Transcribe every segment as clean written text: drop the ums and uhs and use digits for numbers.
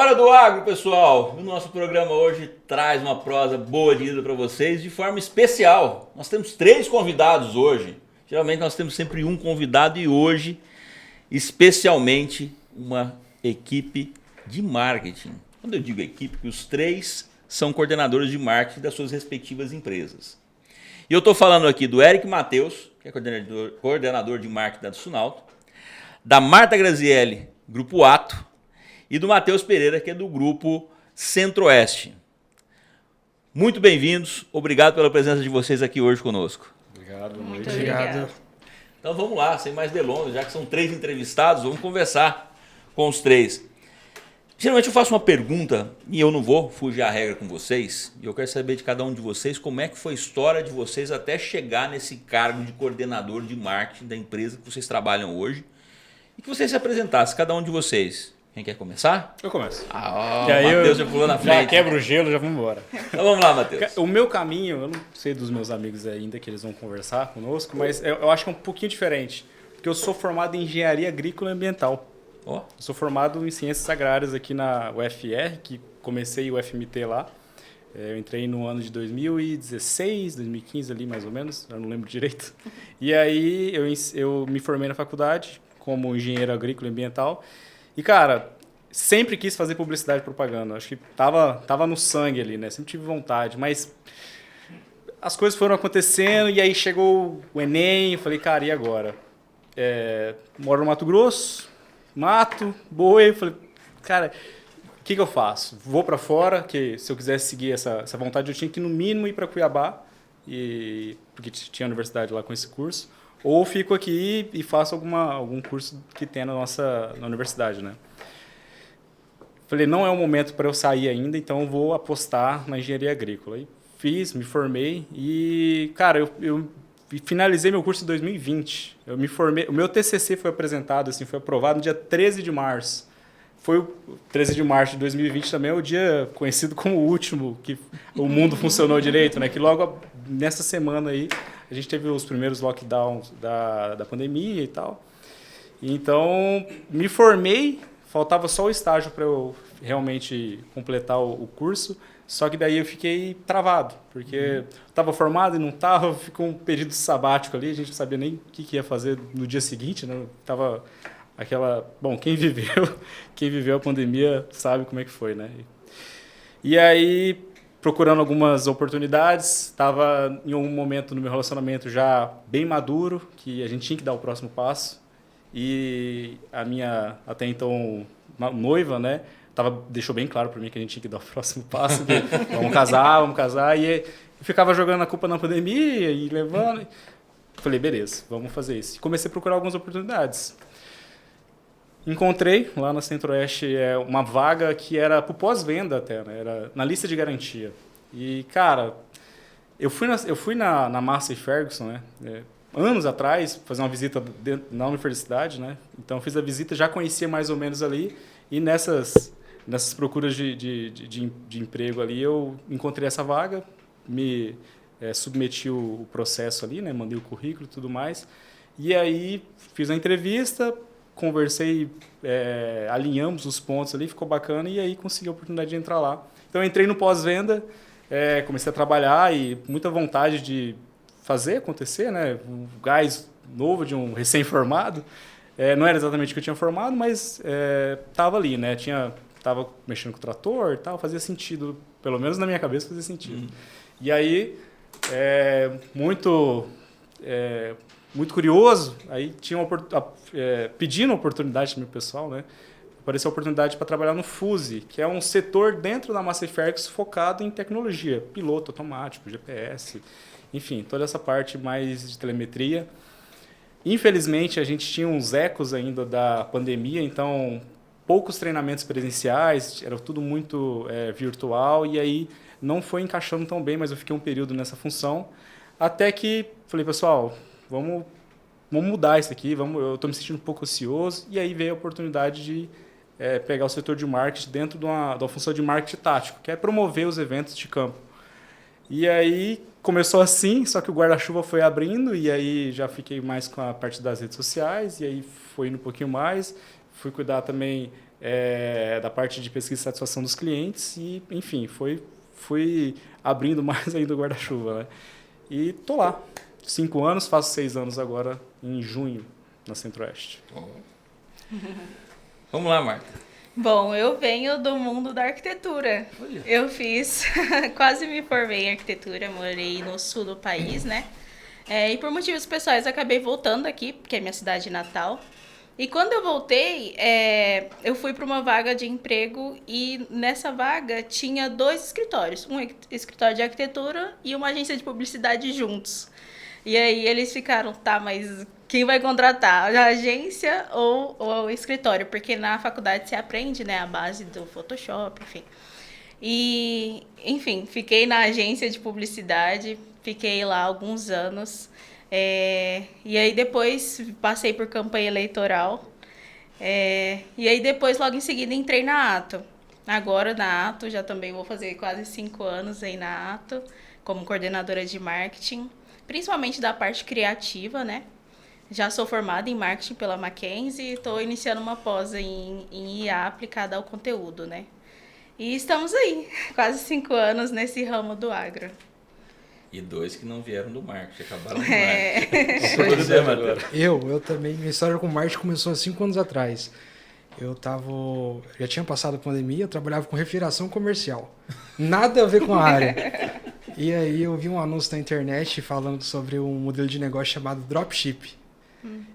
Hora do Agro, pessoal! O nosso programa hoje traz uma prosa boa de ida para vocês de forma especial. Nós temos 3 convidados hoje. Geralmente nós temos sempre um convidado e hoje, especialmente, uma equipe de marketing. Quando eu digo equipe, os 3 são coordenadores de marketing das suas respectivas empresas. E eu estou falando aqui do Eric Matheus, que é coordenador de marketing da Sunalto, da Marta Grazielli, Grupo Ato, e do Matheus Pereira, que é do Grupo Centro-Oeste. Muito bem-vindos, obrigado pela presença de vocês aqui hoje conosco. Obrigado, boa Muito noite. obrigado. Então vamos lá, sem mais delongas, já que são 3 entrevistados, vamos conversar com os 3. Geralmente eu faço uma pergunta e eu não vou fugir à regra com vocês. E eu quero saber de cada um de vocês como é que foi a história de vocês até chegar nesse cargo de coordenador de marketing da empresa que vocês trabalham hoje. E que vocês se apresentassem, cada um de vocês. Quem quer começar? Eu começo. Ah, E aí o Matheus já pulou na frente. Já quebra o gelo, já vamos embora. Então vamos lá, Matheus. O meu caminho, eu não sei dos meus amigos ainda que eles vão conversar conosco, mas eu acho que é um pouquinho diferente. Porque eu sou formado em Engenharia Agrícola e Ambiental. Ó, Eu sou formado em Ciências Agrárias aqui na UFR, que comecei o FMT lá. Eu entrei no ano de 2016, 2015 ali mais ou menos, eu não lembro direito. E aí eu me formei na faculdade como engenheiro agrícola e ambiental. E, cara, sempre quis fazer publicidade e propaganda. Acho que tava no sangue ali, né? Sempre tive vontade, mas as coisas foram acontecendo e aí chegou o Enem, eu falei, cara, e agora? Moro no Mato Grosso, mato, boi, eu falei, cara, o que eu faço? Vou para fora, que se eu quisesse seguir essa vontade, eu tinha que no mínimo ir para Cuiabá, porque tinha universidade lá com esse curso, ou fico aqui e faço algum curso que tenha na universidade, né? Falei, não é o momento para eu sair ainda, então eu vou apostar na engenharia agrícola. E fiz, me formei e, cara, eu finalizei meu curso em 2020. Eu me formei, o meu TCC foi apresentado, assim, foi aprovado no dia 13 de março. Foi o 13 de março de 2020 também, é o dia conhecido como o último que o mundo funcionou direito, né? Que logo nessa semana aí a gente teve os primeiros lockdowns da pandemia e tal. Então, me formei, faltava só o estágio para eu realmente completar o curso, só que daí eu fiquei travado, porque estava formado e não estava, ficou um período sabático ali, a gente não sabia nem o que ia fazer no dia seguinte, né? Tava aquela... Bom, quem viveu a pandemia sabe como é que foi, né? E aí, procurando algumas oportunidades, estava em algum momento no meu relacionamento já bem maduro, que a gente tinha que dar o próximo passo, e a minha, até então, noiva, né? Deixou bem claro para mim que a gente tinha que dar o próximo passo, vamos casar, e eu ficava jogando a culpa na pandemia e levando. Falei, beleza, vamos fazer isso. E comecei a procurar algumas oportunidades. Encontrei lá na Centro-Oeste uma vaga que era para o pós-venda até, né? Era na lista de garantia. E, cara, eu fui na Massey Ferguson, né? Anos atrás, fazer uma visita na universidade, né? Então, eu fiz a visita, já conhecia mais ou menos ali, e nessas procuras de emprego ali, eu encontrei essa vaga, me submeti o processo ali, né? Mandei o currículo e tudo mais. E aí fiz a entrevista, conversei, alinhamos os pontos ali, ficou bacana, e aí consegui a oportunidade de entrar lá. Então eu entrei no pós-venda, comecei a trabalhar e muita vontade de fazer acontecer, né? Um gás novo de um recém-formado. Não era exatamente o que eu tinha formado, mas estava ali, né? Tava mexendo com o trator e tal, fazia sentido, pelo menos na minha cabeça fazia sentido. E aí, muito curioso, aí tinha pedindo oportunidade para o meu pessoal, né? Apareceu a oportunidade para trabalhar no FUSE, que é um setor dentro da Massey Ferguson focado em tecnologia, piloto automático, GPS, enfim, toda essa parte mais de telemetria. Infelizmente, a gente tinha uns ecos ainda da pandemia, então poucos treinamentos presenciais, era tudo muito virtual, e aí não foi encaixando tão bem, mas eu fiquei um período nessa função, até que falei, pessoal, vamos mudar isso aqui, eu estou me sentindo um pouco ocioso, e aí veio a oportunidade de pegar o setor de marketing dentro de uma função de marketing tático, que é promover os eventos de campo. E aí começou assim, só que o guarda-chuva foi abrindo, e aí já fiquei mais com a parte das redes sociais, e aí foi indo um pouquinho mais, fui cuidar também da parte de pesquisa e satisfação dos clientes e, enfim, fui abrindo mais ainda o guarda-chuva, né? E tô lá, 5 anos, faço 6 anos agora, em junho, na Centro-Oeste. Vamos lá, Marta. Bom, eu venho do mundo da arquitetura. Olha. Eu quase me formei em arquitetura, morei no sul do país, né? E por motivos pessoais acabei voltando aqui, porque é minha cidade natal. E quando eu voltei, eu fui para uma vaga de emprego e nessa vaga tinha 2 escritórios. Um escritório de arquitetura e uma agência de publicidade juntos. E aí eles ficaram, tá, mas quem vai contratar? A agência ou o escritório? Porque na faculdade você aprende, né, a base do Photoshop, enfim. E, enfim, fiquei na agência de publicidade, fiquei lá alguns anos. E aí depois passei por campanha eleitoral. E aí depois, logo em seguida, entrei na Ato. Agora na Ato, já também vou fazer quase 5 anos aí na Ato, como coordenadora de marketing, principalmente da parte criativa, né? Já sou formada em marketing pela Mackenzie e estou iniciando uma pós em IA aplicada ao conteúdo, né? E estamos aí, quase 5 anos nesse ramo do agro. E 2 que não vieram do marketing, acabaram no marketing. Eu também, minha história com marketing começou há 5 anos atrás. Já tinha passado a pandemia, eu trabalhava com refrigeração comercial. Nada a ver com a área. E aí eu vi um anúncio na internet falando sobre um modelo de negócio chamado dropship.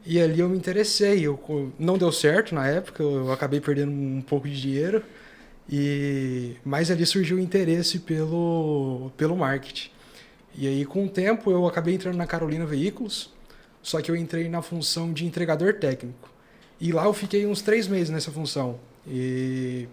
E ali eu me interessei. Não deu certo na época, eu acabei perdendo um pouco de dinheiro. Mas ali surgiu o interesse pelo marketing. E aí, com o tempo, eu acabei entrando na Carolina Veículos, só que eu entrei na função de entregador técnico. E lá eu fiquei uns 3 meses nessa função. E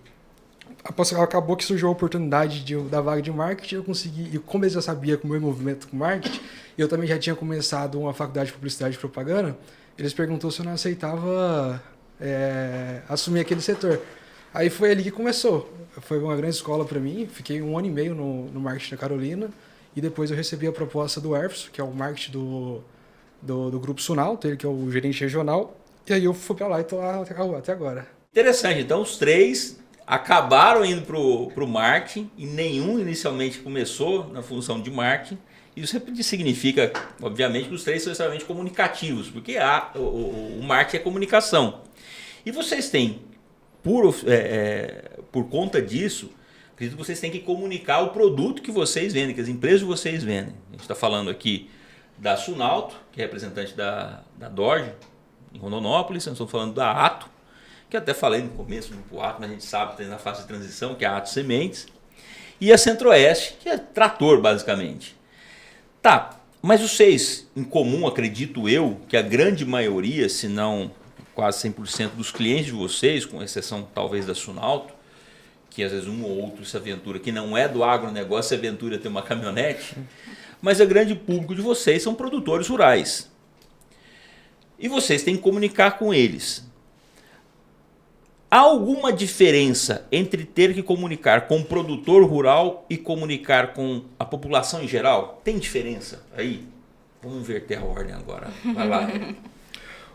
acabou que surgiu a oportunidade da vaga de marketing, eu consegui, e como eu já sabia com o meu envolvimento com marketing, eu também já tinha começado uma faculdade de publicidade e propaganda, eles perguntaram se eu não aceitava assumir aquele setor. Aí foi ali que começou. Foi uma grande escola para mim, fiquei 1 ano e meio no marketing da Carolina, e depois eu recebi a proposta do Erfson, que é o marketing do Grupo Sunalto, ele que é o gerente regional, e aí eu fui para lá e estou lá até agora. Interessante, então os 3 acabaram indo para o marketing e nenhum inicialmente começou na função de marketing. Isso significa, obviamente, que os 3 são extremamente comunicativos, porque o marketing é comunicação. E vocês têm, por conta disso, acredito que vocês têm que comunicar o produto que vocês vendem, que as empresas que vocês vendem. A gente está falando aqui da Sunalto, que é representante da Dodge, em Rondonópolis. Nós estamos falando da Ato, que eu até falei no começo do Grupo Ato, mas a gente sabe que está na fase de transição, que é a Ato Sementes. E a Centro-Oeste, que é trator, basicamente. Tá, mas vocês, em comum, acredito eu, que a grande maioria, se não quase 100% dos clientes de vocês, com exceção talvez da Sunalto, que às vezes um ou outro se aventura, que não é do agronegócio, se aventura ter uma caminhonete, mas o grande público de vocês são produtores rurais. E vocês têm que comunicar com eles. Há alguma diferença entre ter que comunicar com o produtor rural e comunicar com a população em geral? Tem diferença aí? Vamos inverter a ordem agora. Vai lá.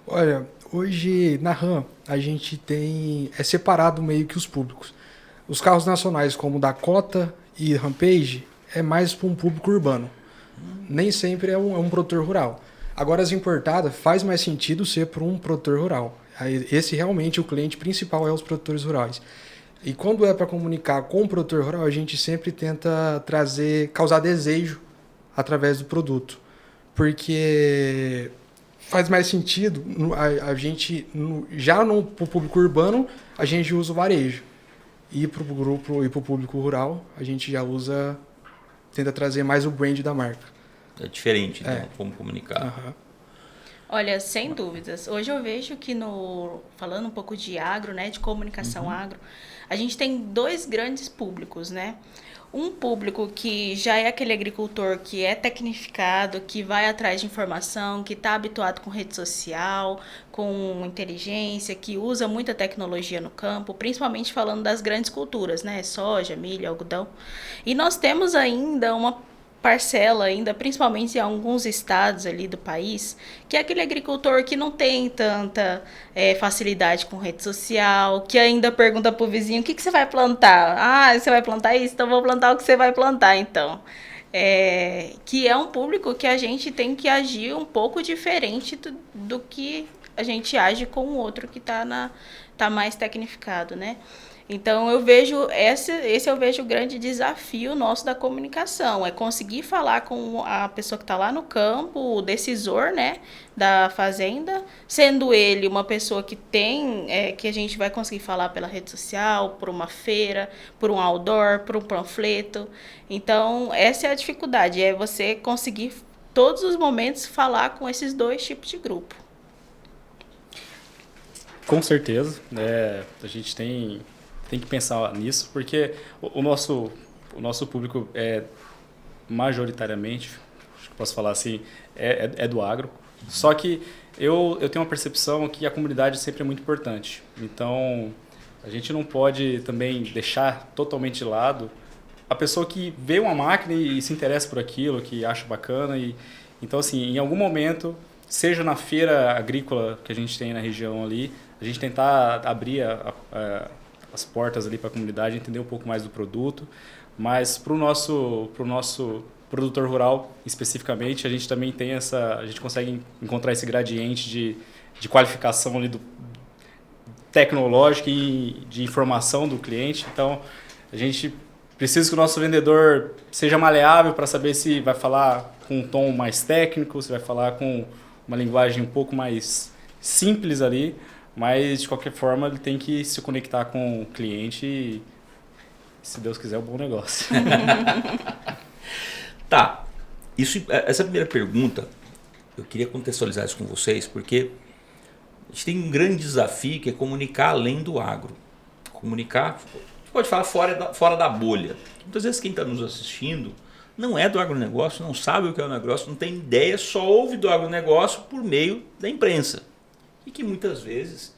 Olha, hoje na RAM a gente é separado meio que os públicos. Os carros nacionais como Dakota e Rampage é mais para um público urbano. Nem sempre é um produtor rural. Agora as importadas faz mais sentido ser para um produtor rural. Esse realmente o cliente principal é os produtores rurais. E quando é para comunicar com o produtor rural, a gente sempre tenta causar desejo através do produto. Porque faz mais sentido, a gente, já no público urbano, a gente usa o varejo. E para o grupo e para o público rural, a gente já tenta trazer mais o brand da marca. É diferente, então, como comunicar. Uhum. Olha, sem dúvidas. Hoje eu vejo que falando um pouco de agro, né, de comunicação agro, a gente tem 2 grandes públicos, né? Um público que já é aquele agricultor que é tecnificado, que vai atrás de informação, que está habituado com rede social, com inteligência, que usa muita tecnologia no campo, principalmente falando das grandes culturas, né? Soja, milho, algodão. E nós temos ainda uma parcela ainda, principalmente em alguns estados ali do país, que é aquele agricultor que não tem tanta facilidade com rede social, que ainda pergunta pro vizinho, o que você vai plantar? Ah, você vai plantar isso? Então vou plantar o que você vai plantar, então. Que é um público que a gente tem que agir um pouco diferente do que a gente age com o outro que tá mais tecnificado, né? Então, eu vejo esse eu vejo o grande desafio nosso da comunicação, é conseguir falar com a pessoa que está lá no campo, o decisor, né, da fazenda, sendo ele uma pessoa que tem, que a gente vai conseguir falar pela rede social, por uma feira, por um outdoor, por um panfleto. Então, essa é a dificuldade, é você conseguir todos os momentos falar com esses dois tipos de grupo. Com certeza, a gente tem que pensar nisso, porque o nosso público é majoritariamente, acho que posso falar assim, é do agro. Só que eu tenho uma percepção que a comunidade sempre é muito importante. Então, a gente não pode também deixar totalmente de lado a pessoa que vê uma máquina e se interessa por aquilo, que acha bacana. Então, assim, em algum momento, seja na feira agrícola que a gente tem na região ali, a gente tentar abrir as portas ali para a comunidade, entender um pouco mais do produto, mas para o nosso produtor rural especificamente, a gente também tem a gente consegue encontrar esse gradiente de qualificação ali tecnológica e de informação do cliente. Então, a gente precisa que o nosso vendedor seja maleável para saber se vai falar com um tom mais técnico, se vai falar com uma linguagem um pouco mais simples ali, mas de qualquer forma ele tem que se conectar com o cliente e, se Deus quiser, é um bom negócio. Tá, essa primeira pergunta, eu queria contextualizar isso com vocês, porque a gente tem um grande desafio que é comunicar além do agro. Comunicar, a gente pode falar fora da bolha. Muitas vezes quem está nos assistindo não é do agronegócio, não sabe o que é o negócio, não tem ideia, só ouve do agronegócio por meio da imprensa. E que muitas vezes,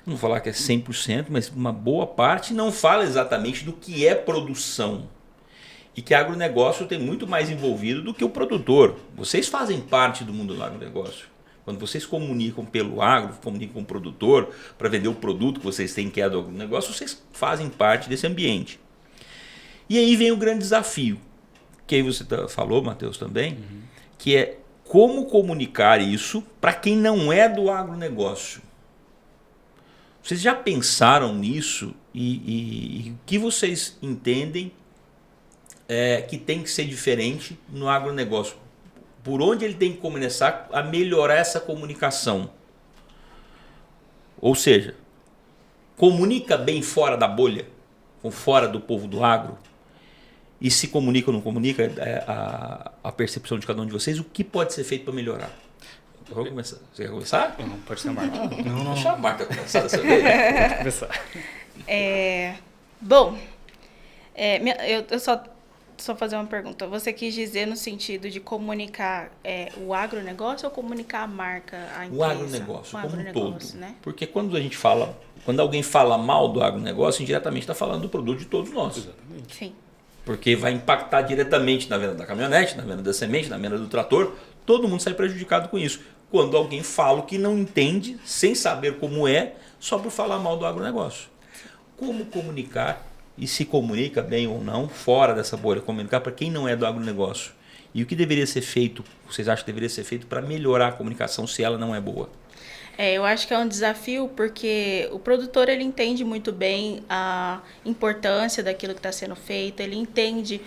não vou falar que é 100%, mas uma boa parte não fala exatamente do que é produção. E que agronegócio tem muito mais envolvido do que o produtor. Vocês fazem parte do mundo do agronegócio. Quando vocês comunicam pelo agro, comunicam com o produtor para vender o produto que vocês têm, que é do agronegócio, vocês fazem parte desse ambiente. E aí vem o grande desafio, que aí você falou, Matheus, também, que é como comunicar isso para quem não é do agronegócio. Vocês já pensaram nisso e o que vocês entendem que tem que ser diferente no agronegócio? Por onde ele tem que começar a melhorar essa comunicação? Ou seja, comunica bem fora da bolha, ou fora do povo do agro? E se comunica ou não comunica, a percepção de cada um de vocês, o que pode ser feito para melhorar? Eu vou começar. Você quer começar? Não, pode ser a Marta. Não. Deixa a Marta começar dessa vez. Pode começar. Bom, eu só fazer uma pergunta. Você quis dizer no sentido de comunicar o agronegócio ou comunicar a marca, a empresa? O agronegócio como um todo. Né? Porque quando alguém fala mal do agronegócio, indiretamente está falando do produto de todos nós. Exatamente. Sim. Porque vai impactar diretamente na venda da caminhonete, na venda da semente, na venda do trator. Todo mundo sai prejudicado com isso. Quando alguém fala o que não entende, sem saber como é, só por falar mal do agronegócio. Como comunicar, e se comunica bem ou não, fora dessa bolha, comunicar para quem não é do agronegócio? E o que deveria ser feito, vocês acham que deveria ser feito para melhorar a comunicação se ela não é boa? Eu acho que é um desafio porque o produtor ele entende muito bem a importância daquilo que está sendo feito, ele entende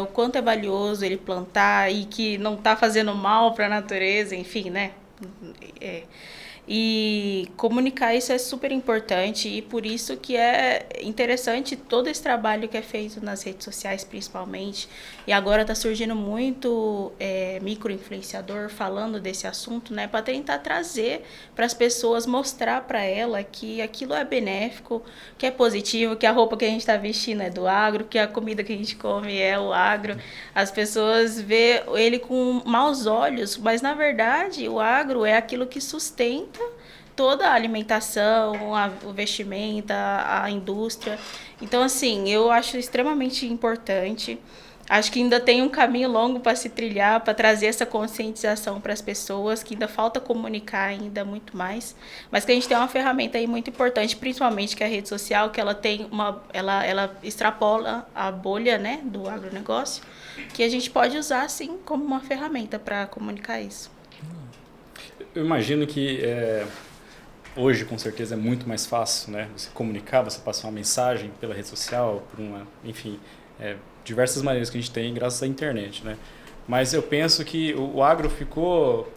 o quanto é valioso ele plantar e que não está fazendo mal para a natureza, enfim, né? E comunicar isso é super importante e por isso que é interessante todo esse trabalho que é feito nas redes sociais principalmente. E agora está surgindo muito micro-influenciador falando desse assunto, né? Para tentar trazer para as pessoas, mostrar para ela que aquilo é benéfico, que é positivo, que a roupa que a gente está vestindo é do agro, que a comida que a gente come é o agro. As pessoas vê ele com maus olhos, mas na verdade o agro é aquilo que sustenta toda a alimentação, o vestimenta, a indústria. Então, assim, eu acho extremamente importante. acho que ainda tem um caminho longo para se trilhar, para trazer essa conscientização para as pessoas, que ainda falta comunicar ainda muito mais, mas que a gente tem uma ferramenta aí muito importante, principalmente que é a rede social, que ela tem ela extrapola a bolha, né, do agronegócio, que a gente pode usar, sim, como uma ferramenta para comunicar isso. Eu imagino que hoje, com certeza, é muito mais fácil, né? Você comunicar, você passar uma mensagem pela rede social, enfim, diversas maneiras que a gente tem graças à internet, né? Mas eu penso que o agro ficou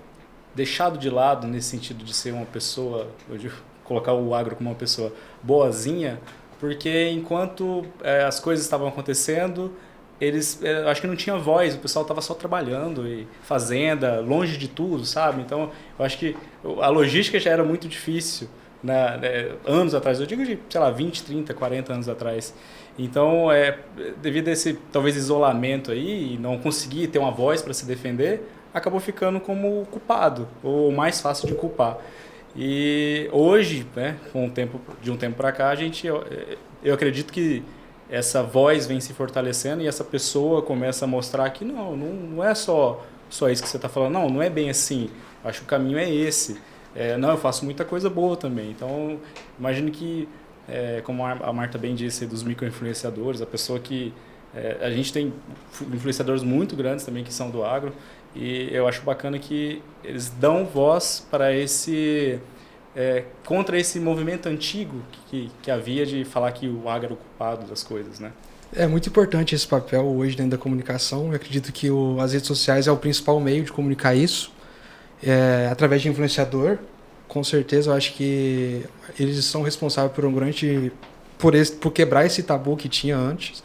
deixado de lado nesse sentido de ser uma pessoa, colocar o agro como uma pessoa boazinha, porque enquanto as coisas estavam acontecendo, eles acho que não tinha voz, o pessoal estava só trabalhando e fazenda, longe de tudo, sabe? Então, eu acho que a logística já era muito difícil, né? Anos atrás, eu digo de, sei lá, 20, 30, 40 anos atrás. Então, devido a esse, talvez, isolamento aí, e não conseguir ter uma voz para se defender, acabou ficando como culpado, ou mais fácil de culpar. E hoje, né, de um tempo para cá, eu acredito que essa voz vem se fortalecendo e essa pessoa começa a mostrar que não é só isso que você está falando, não é bem assim, acho que o caminho é esse. Não, eu faço muita coisa boa também. Então, imagino que, como a Marta bem disse, dos micro-influenciadores, a pessoa que... a gente tem influenciadores muito grandes também que são do agro, e eu acho bacana que eles dão voz para contra esse movimento antigo que havia de falar que o agro era o culpado das coisas, né? É muito importante esse papel hoje dentro da comunicação. Eu acredito que as redes sociais é o principal meio de comunicar isso. Através de influenciador, com certeza, eu acho que eles são responsáveis por quebrar esse tabu que tinha antes.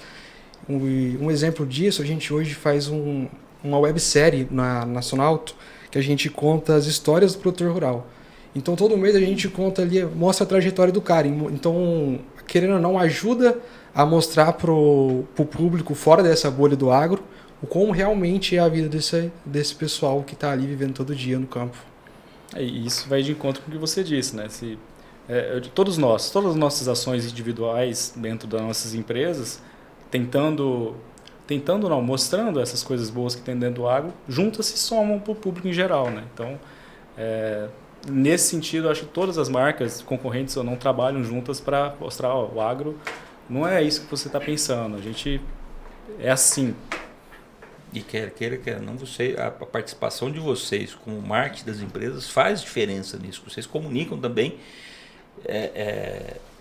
Um exemplo disso, a gente hoje faz uma websérie na Sonalto, que a gente conta as histórias do produtor rural. Então, todo mês a gente conta ali, mostra a trajetória do cara. Então, querendo ou não, ajuda a mostrar pro público fora dessa bolha do agro o como realmente é a vida desse pessoal que está ali vivendo todo dia no campo. E isso vai de encontro com o que você disse, né? Todas as nossas ações individuais dentro das nossas empresas, mostrando essas coisas boas que tem dentro do agro, juntas se somam para o público em geral, né? Então, nesse sentido, acho que todas as marcas concorrentes ou não trabalham juntas para mostrar, o agro não é isso que você está pensando, a gente é assim. E quer não, a participação de vocês com o marketing das empresas faz diferença nisso. Vocês comunicam também,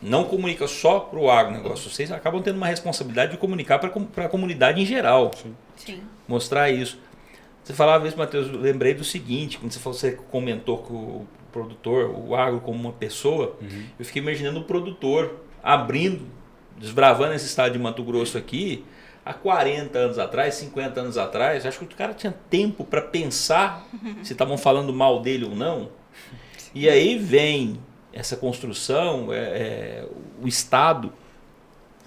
não comunicam só para o agronegócio, vocês acabam tendo uma responsabilidade de comunicar para a comunidade em geral. Sim. Mostrar isso. Você falava isso, Matheus, eu lembrei do seguinte, quando você comentou que o produtor, o agro como uma pessoa, eu fiquei imaginando o produtor desbravando esse estado de Mato Grosso aqui, há 40 anos atrás, 50 anos atrás, acho que o cara tinha tempo para pensar se estavam falando mal dele ou não. E aí vem essa construção, o Estado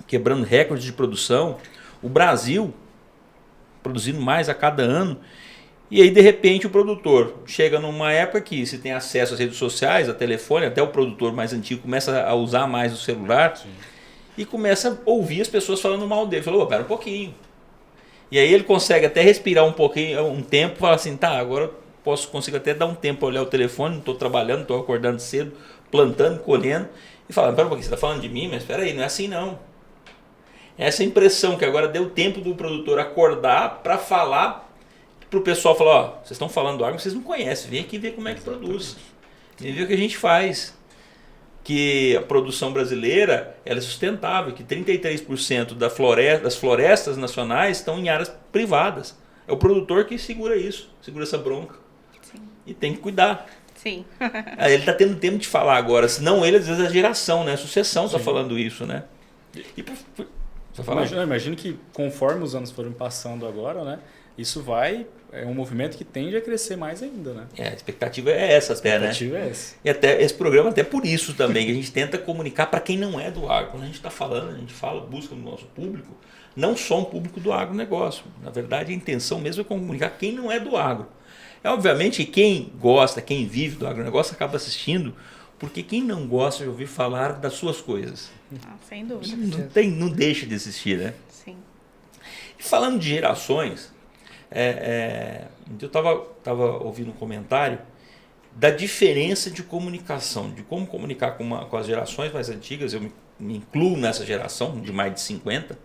quebrando recordes de produção, o Brasil produzindo mais a cada ano, e aí de repente o produtor chega numa época que se tem acesso às redes sociais, a telefone, até o produtor mais antigo começa a usar mais o celular. Sim. E começa a ouvir as pessoas falando mal dele. Falou, pera um pouquinho. E aí ele consegue até respirar um pouquinho, um tempo, falar assim, tá, agora consigo até dar um tempo para olhar o telefone, não estou trabalhando, não estou acordando cedo, plantando, colhendo, e falar, pera um pouquinho, você está falando de mim? Mas espera aí, não é assim não. Essa impressão que agora deu tempo do produtor acordar para falar, para o pessoal falar, ó, vocês estão falando do agro, vocês não conhem, vem aqui ver como é que produz. Vem ver o que a gente faz. Que a produção brasileira ela é sustentável, que 33% das florestas nacionais estão em áreas privadas. É o produtor que segura essa bronca. Sim. E tem que cuidar. Sim. Ele está tendo tempo de falar agora, senão ele, às vezes, a geração, né? A sucessão está falando isso, né? Imagino que conforme os anos foram passando agora, né? Isso é um movimento que tende a crescer mais ainda, né? A expectativa é essa até, né? E até esse programa, até por isso também, que a gente tenta comunicar para quem não é do agro. Quando a gente está falando, a gente busca no nosso público, não só um público do agronegócio. Na verdade, a intenção mesmo é comunicar quem não é do agro. Obviamente, quem gosta, quem vive do agronegócio acaba assistindo, porque quem não gosta de ouvir falar das suas coisas. Sem dúvida. Não deixa de assistir, né? Sim. Falando de gerações, eu estava ouvindo um comentário da diferença de comunicação, de como comunicar com as gerações mais antigas. Eu me incluo nessa geração de mais de 50,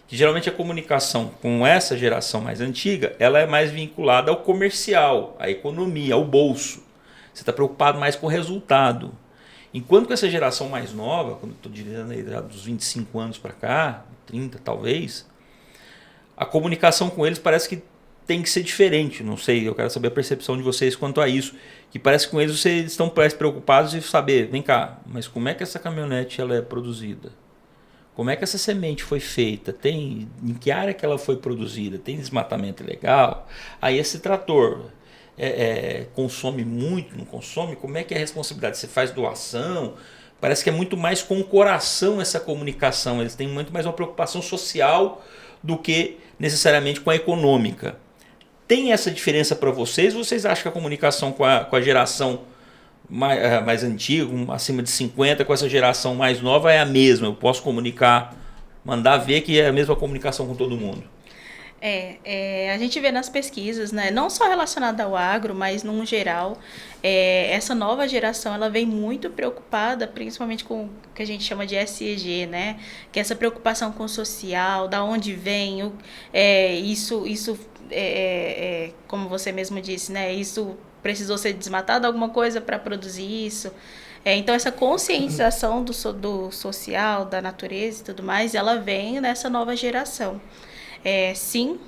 que geralmente a comunicação com essa geração mais antiga, ela é mais vinculada ao comercial, à economia, ao bolso. Você está preocupado mais com o resultado. Enquanto que essa geração mais nova, quando eu estou dizendo aí dos 25 anos para cá, 30 talvez, a comunicação com eles parece que tem que ser diferente. Não sei, eu quero saber a percepção de vocês quanto a isso. Que parece que com eles vocês estão mais preocupados em saber, vem cá, mas como é que essa caminhonete ela é produzida? Como é que essa semente foi feita? Em que área que ela foi produzida? Tem desmatamento ilegal? Aí esse trator consome muito, não consome? Como é que é a responsabilidade? Você faz doação? Parece que é muito mais com o coração essa comunicação. Eles têm muito mais uma preocupação social do que necessariamente com a econômica. Tem essa diferença para vocês? Vocês acham que a comunicação com a geração mais antiga, acima de 50, com essa geração mais nova é a mesma? Eu posso comunicar, mandar ver que é a mesma comunicação com todo mundo? A gente vê nas pesquisas, né, não só relacionada ao agro, mas num geral, essa nova geração ela vem muito preocupada, principalmente com o que a gente chama de SEG, né, que é essa preocupação com o social, da onde vem, como você mesmo disse, né, isso precisou ser desmatado alguma coisa para produzir isso. Então, essa conscientização do social, da natureza e tudo mais, ela vem nessa nova geração. Sim,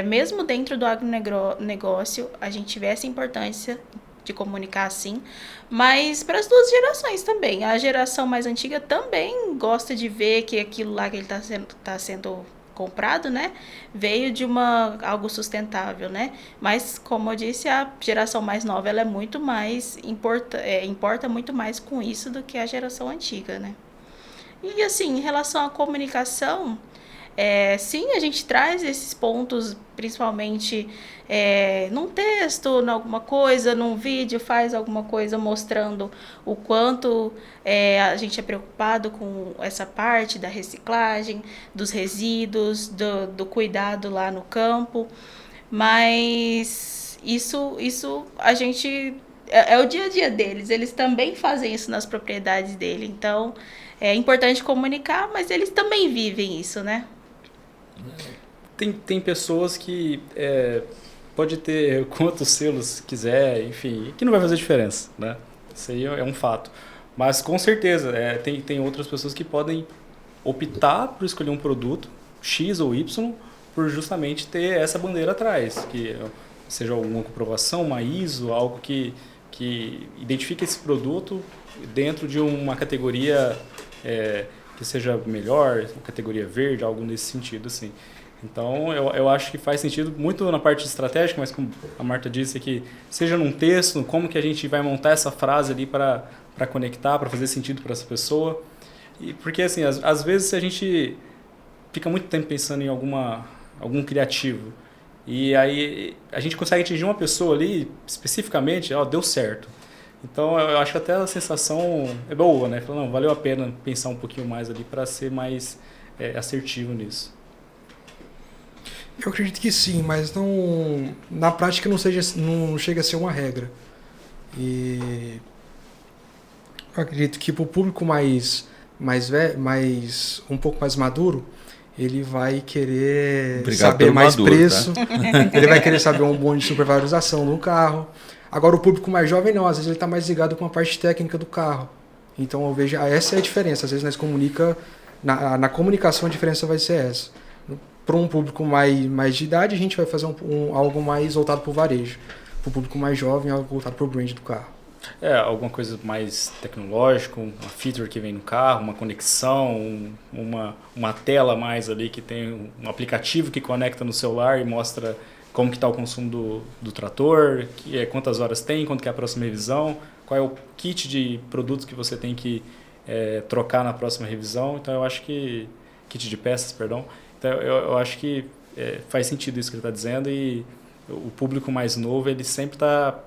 mesmo dentro do agronegócio, a gente vê essa importância de comunicar assim, mas para as duas gerações também. A geração mais antiga também gosta de ver que aquilo lá que ele está sendo comprado, né, veio de algo sustentável, né? Mas, como eu disse, a geração mais nova ela é muito mais importa muito mais com isso do que a geração antiga, né? E assim, em relação à comunicação, sim, a gente traz esses pontos, principalmente num texto, em alguma coisa, num vídeo, faz alguma coisa mostrando o quanto a gente é preocupado com essa parte da reciclagem, dos resíduos, do cuidado lá no campo. Mas isso a gente... É o dia a dia deles, eles também fazem isso nas propriedades dele. Então, é importante comunicar, mas eles também vivem isso, né? Tem pessoas que pode ter quantos selos quiser, enfim, que não vai fazer diferença, né? Isso aí é um fato. Mas com certeza, tem outras pessoas que podem optar por escolher um produto, X ou Y, por justamente ter essa bandeira atrás, que seja alguma comprovação, uma ISO, algo que identifique esse produto dentro de uma categoria que seja melhor, categoria verde, algo nesse sentido, assim. Então, eu acho que faz sentido muito na parte estratégica, mas como a Marta disse aqui, seja num texto, como que a gente vai montar essa frase ali para conectar, para fazer sentido para essa pessoa. Porque, assim, às vezes a gente fica muito tempo pensando em algum criativo, e aí a gente consegue atingir uma pessoa ali, especificamente, deu certo. Então, eu acho que até a sensação é boa, né? Falando, não, valeu a pena pensar um pouquinho mais ali para ser mais assertivo nisso. Eu acredito que sim, mas não, na prática não chega a ser uma regra. E eu acredito que para o público um pouco mais maduro, ele vai querer saber mais maduro, preço, tá? Ele vai querer saber um bom de supervalorização no carro. Agora, o público mais jovem não, às vezes ele está mais ligado com a parte técnica do carro. Então, eu vejo, essa é a diferença. Às vezes, na comunicação, a diferença vai ser essa. Para um público mais de idade, a gente vai fazer algo mais voltado para o varejo. Para o público mais jovem, algo voltado para o brand do carro. Alguma coisa mais tecnológica, uma feature que vem no carro, uma conexão, uma tela mais ali que tem um aplicativo que conecta no celular e mostra como que está o consumo do trator, quantas horas tem, quanto que é a próxima revisão, qual é o kit de produtos que você tem que trocar na próxima revisão. Então, eu acho que... Kit de peças, perdão. Então, eu acho que faz sentido isso que ele está dizendo, e o público mais novo, ele sempre está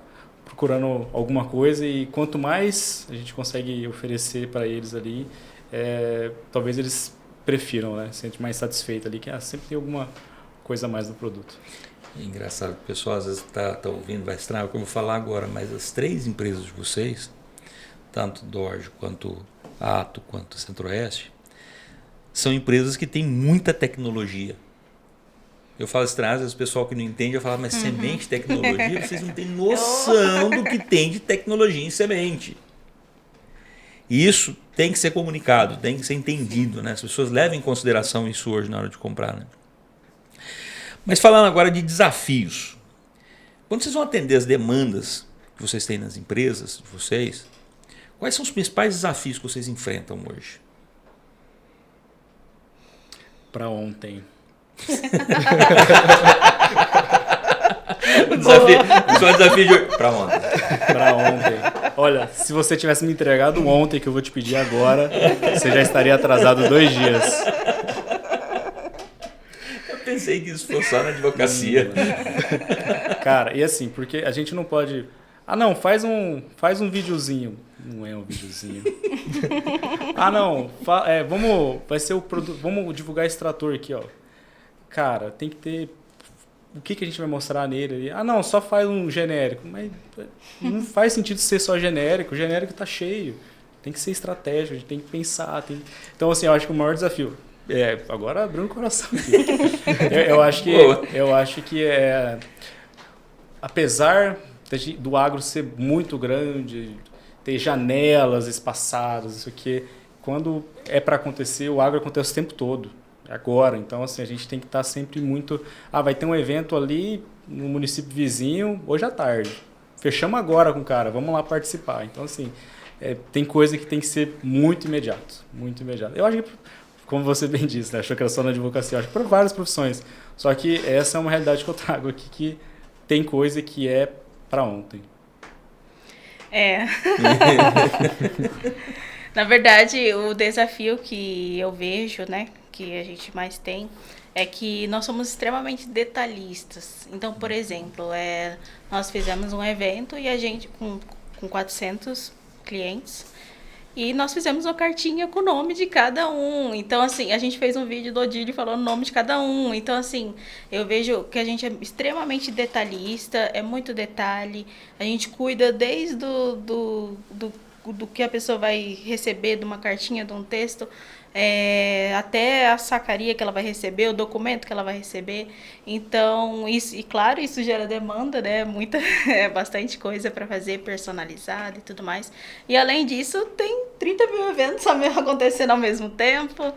procurando alguma coisa, e quanto mais a gente consegue oferecer para eles ali, talvez eles prefiram, né? Se sente mais satisfeito ali, que sempre tem coisa a mais do produto. É engraçado que o pessoal às vezes tá ouvindo, vai estranhar o que eu vou falar agora, mas as 3 empresas de vocês, tanto Dorjo quanto Ato, quanto Centro-Oeste, são empresas que têm muita tecnologia. Eu falo estranho, às vezes o pessoal que não entende, eu falo, mas semente de tecnologia, vocês não têm noção do que tem de tecnologia em semente. E isso tem que ser comunicado, tem que ser entendido, né? As pessoas levam em consideração isso hoje na hora de comprar, né? Mas falando agora de desafios, quando vocês vão atender as demandas que vocês têm nas empresas de vocês, quais são os principais desafios que vocês enfrentam hoje? Para ontem. O desafio de para ontem. Para ontem. Olha, se você tivesse me entregado ontem, que eu vou te pedir agora, você já estaria atrasado 2 dias. Eu pensei que isso fosse só na advocacia. Cara, e assim, porque a gente não pode... Ah, não, faz um videozinho. Não é um videozinho. Ah, não, vai ser o produto, vamos divulgar esse trator aqui, ó. Cara, tem que ter... O que a gente vai mostrar nele? Ah, não, só faz um genérico. Mas não faz sentido ser só genérico. O genérico tá cheio. Tem que ser estratégico, a gente tem que pensar. Então, assim, eu acho que o maior desafio... agora abriu o coração aqui. eu acho que apesar do agro ser muito grande, ter janelas espaçadas, isso aqui, quando é para acontecer, o agro acontece o tempo todo. Agora, então assim, a gente tem que estar sempre muito... vai ter um evento ali no município vizinho hoje à tarde. Fechamos agora com o cara, vamos lá participar. Então assim, tem coisa que tem que ser muito imediato, muito imediato. Eu acho que, como você bem disse, né? Achou que era só na advocacia, eu acho que para várias profissões. Só que essa é uma realidade que eu trago aqui, que tem coisa que é para ontem. Na verdade, o desafio que eu vejo, né, que a gente mais tem, é que nós somos extremamente detalhistas. Então, por exemplo, nós fizemos um evento e a gente, com 400 clientes, e nós fizemos uma cartinha com o nome de cada um. Então, assim, a gente fez um vídeo do Odílio falando o nome de cada um. Então, assim, eu vejo que a gente é extremamente detalhista, é muito detalhe. A gente cuida desde do que a pessoa vai receber, de uma cartinha, de um texto, até a sacaria que ela vai receber, o documento que ela vai receber. Então, isso, e claro, isso gera demanda, né? Bastante coisa para fazer, personalizada e tudo mais. E além disso, tem 30 mil eventos acontecendo ao mesmo tempo,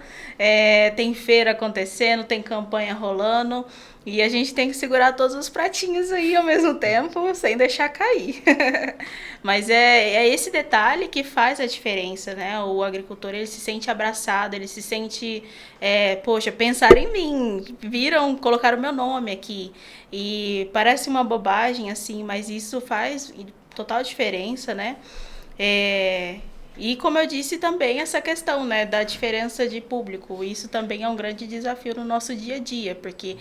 tem feira acontecendo, tem campanha rolando. E a gente tem que segurar todos os pratinhos aí ao mesmo tempo, sem deixar cair. Mas é esse detalhe que faz a diferença, né? O agricultor, ele se sente abraçado, ele se sente, poxa, pensaram em mim, colocaram o meu nome aqui. E parece uma bobagem, assim, mas isso faz total diferença, né? E como eu disse também, essa questão, né, da diferença de público, isso também é um grande desafio no nosso dia a dia, porque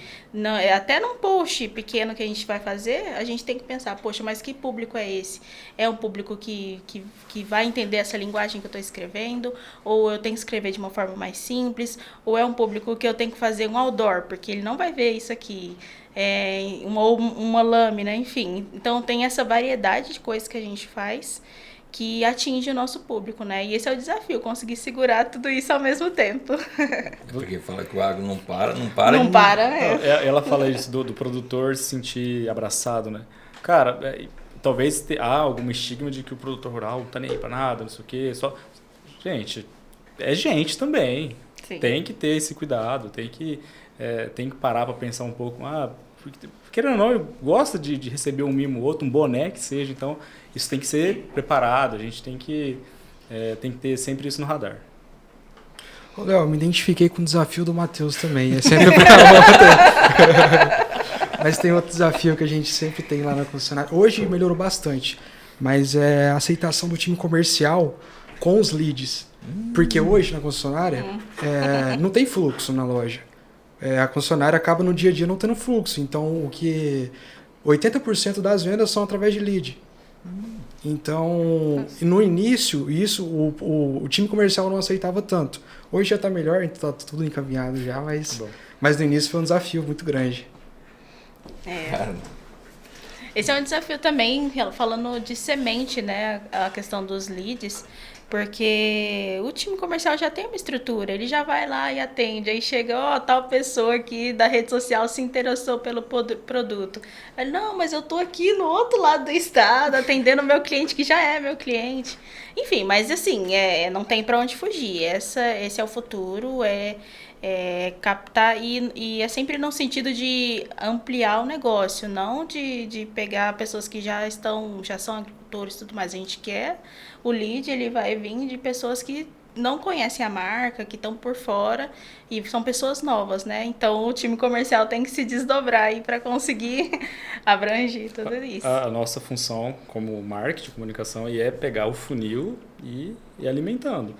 até num post pequeno que a gente vai fazer, a gente tem que pensar, poxa, mas que público é esse? É um público que vai entender essa linguagem que eu estou escrevendo, ou eu tenho que escrever de uma forma mais simples, ou é um público que eu tenho que fazer um outdoor, porque ele não vai ver isso aqui, uma lâmina, enfim. Então tem essa variedade de coisas que a gente faz, que atinge o nosso público, né? E esse é o desafio, conseguir segurar tudo isso ao mesmo tempo. Porque fala que o agro não para. Ela fala isso do produtor se sentir abraçado, né? Cara, talvez há algum estigma de que o produtor rural não tá nem aí pra nada, não sei o quê. Gente, é gente também. Sim. Tem que ter esse cuidado, tem que parar para pensar um pouco. Querendo ou não, eu gosto de receber um mimo ou outro, um boné que seja, então isso tem que ser preparado, a gente tem que ter sempre isso no radar. Ô, Léo, eu me identifiquei com o desafio do Matheus também, é sempre pra Mas tem outro desafio que a gente sempre tem lá na concessionária. Hoje melhorou bastante, mas é a aceitação do time comercial com os leads. Porque hoje na concessionária não tem fluxo na loja. A concessionária acaba no dia a dia não tendo fluxo. Então, 80% das vendas são através de lead. Então, no início, o time comercial não aceitava tanto. Hoje já está melhor, está tudo encaminhado já, mas Mas no início foi um desafio muito grande. Cara, Esse é um desafio também, falando de semente, né? A questão dos leads, porque o time comercial já tem uma estrutura, ele já vai lá e atende. Aí chega, ó, tal pessoa aqui da rede social se interessou pelo produto. Aí, não, mas eu tô aqui no outro lado do estado, atendendo o meu cliente que já é meu cliente. Enfim, mas assim, não tem para onde fugir. Esse é o futuro, captar e é sempre no sentido de ampliar o negócio, não de pegar pessoas que já são agricultores e tudo mais. A gente quer o lead, ele vai vir de pessoas que não conhecem a marca, que estão por fora e são pessoas novas, né? Então o time comercial tem que se desdobrar aí para conseguir abranger tudo isso. A nossa função como marketing, comunicação, é pegar o funil e ir alimentando.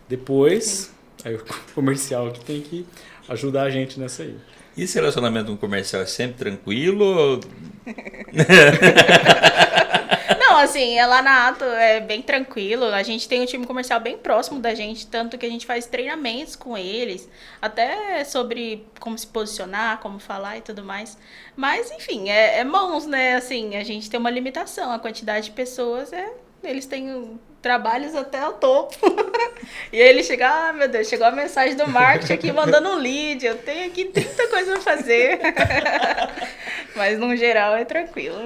Depois, aí o comercial que tem que ajudar a gente nessa aí. e esse relacionamento com o comercial é sempre tranquilo? Não, assim, lá na Ato é bem tranquilo. A gente tem um time comercial bem próximo da gente, tanto que a gente faz treinamentos com eles, até sobre como se posicionar, como falar e tudo mais. Mas, enfim, é mãos, né? Assim, a gente tem uma limitação. A quantidade de pessoas eles têm trabalhos até o topo. E aí ele chega, meu Deus, chegou a mensagem do marketing aqui mandando um lead. Eu tenho aqui 30 coisas pra fazer. Mas, no geral, é tranquilo.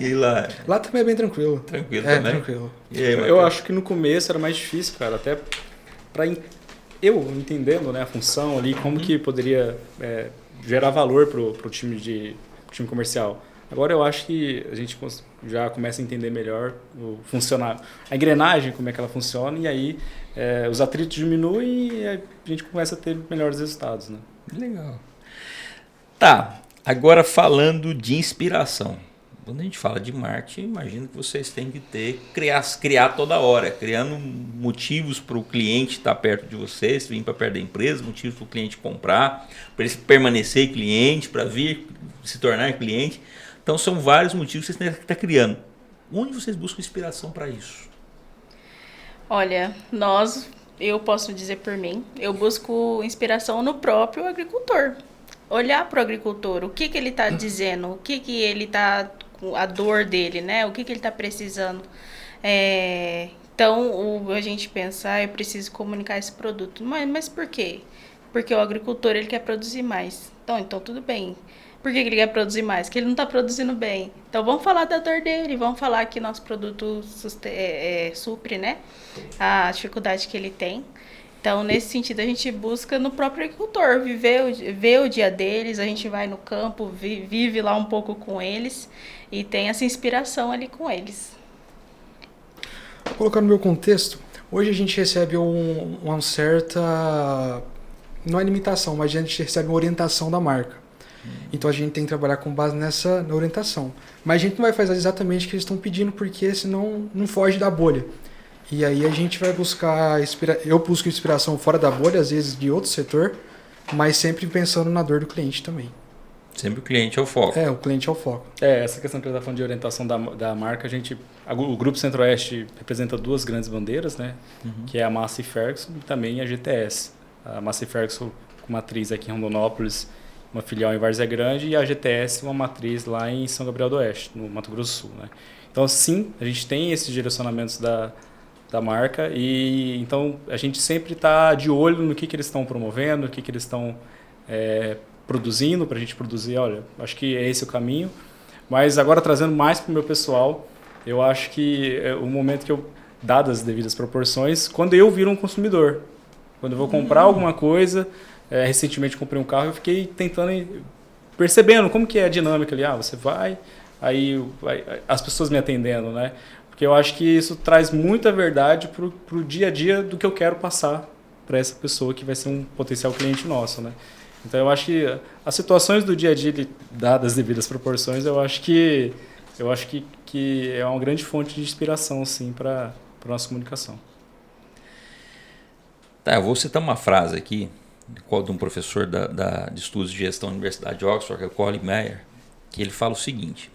E lá? Lá também é bem tranquilo. Tranquilo É, também? tranquilo. E aí, Eu Matheus? acho que no começo era mais difícil, cara, até para eu entendendo, né, a função ali, como que poderia gerar valor pro time comercial. Agora eu acho que a gente já começa a entender melhor a engrenagem, como é que ela funciona, e aí os atritos diminuem e a gente começa a ter melhores resultados, né? Legal. Tá, agora falando de inspiração. Quando a gente fala de marketing, imagino que vocês têm que criar toda hora, criando motivos para o cliente estar perto de vocês, vir para perto da empresa, motivos para o cliente comprar, para ele permanecer cliente, para vir se tornar cliente. Então são vários motivos que vocês têm que estar criando. Onde vocês buscam inspiração para isso? Olha, eu posso dizer por mim, eu busco inspiração no próprio agricultor. Olhar para o agricultor, o que ele está dizendo, o que ele está, a dor dele, né? O que ele está precisando. Então, a gente pensa, eu preciso comunicar esse produto. Mas por quê? Porque o agricultor ele quer produzir mais. Então tudo bem. Por que ele quer produzir mais? Porque ele não está produzindo bem. Então vamos falar da dor dele, vamos falar que nosso produto supre, né, a dificuldade que ele tem. Então, nesse sentido, a gente busca no próprio agricultor, ver o dia deles, a gente vai no campo, vive lá um pouco com eles e tem essa inspiração ali com eles. Vou colocar no meu contexto, hoje a gente recebe uma certa, não é limitação, mas a gente recebe uma orientação da marca. Então a gente tem que trabalhar com base nessa orientação. Mas a gente não vai fazer exatamente o que eles estão pedindo, porque senão não foge da bolha. E aí a gente vai buscar, eu busco inspiração fora da bolha, às vezes de outro setor, mas sempre pensando na dor do cliente também. Sempre o cliente é o foco. O cliente é o foco. Essa questão que eu estava falando de orientação da marca, o Grupo Centro-Oeste representa duas grandes bandeiras, né? Que é a Massey Ferguson e também a GTS. A Massey Ferguson com matriz aqui em Rondonópolis, uma filial em Várzea Grande, e a GTS uma matriz lá em São Gabriel do Oeste, no Mato Grosso do Sul, né? Então, sim, a gente tem esses direcionamentos da marca, e então a gente sempre está de olho no que eles estão promovendo, o que eles estão produzindo, para a gente produzir. Olha, acho que é esse o caminho. Mas agora, trazendo mais para o meu pessoal, eu acho que é o momento que eu, dadas as devidas proporções, quando eu viro um consumidor, quando eu vou comprar alguma coisa, recentemente comprei um carro, eu fiquei percebendo como que é a dinâmica ali. Você vai, aí as pessoas me atendendo, né? Porque eu acho que isso traz muita verdade pro dia a dia do que eu quero passar para essa pessoa que vai ser um potencial cliente nosso, né? Então eu acho que as situações do dia a dia, dadas as devidas proporções, eu acho que é uma grande fonte de inspiração, assim, para a nossa comunicação. Tá, eu vou citar uma frase aqui de um professor de estudos de gestão da Universidade de Oxford, que é o Colin Meyer, que ele fala o seguinte: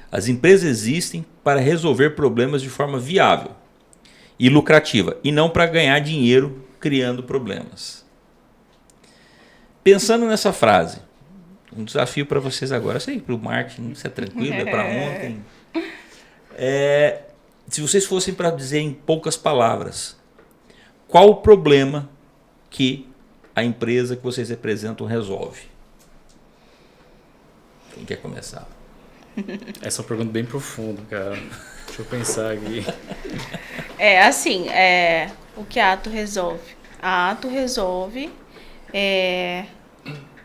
as empresas existem para resolver problemas de forma viável e lucrativa, e não para ganhar dinheiro criando problemas. Pensando nessa frase, um desafio para vocês agora, eu sei, para o marketing, isso é tranquilo, é para ontem. Se vocês fossem para dizer em poucas palavras, qual o problema que a empresa que vocês representam resolve? Quem quer começar? Essa é uma pergunta bem profunda, cara. Deixa eu pensar aqui. O que a Ato resolve? A Ato resolve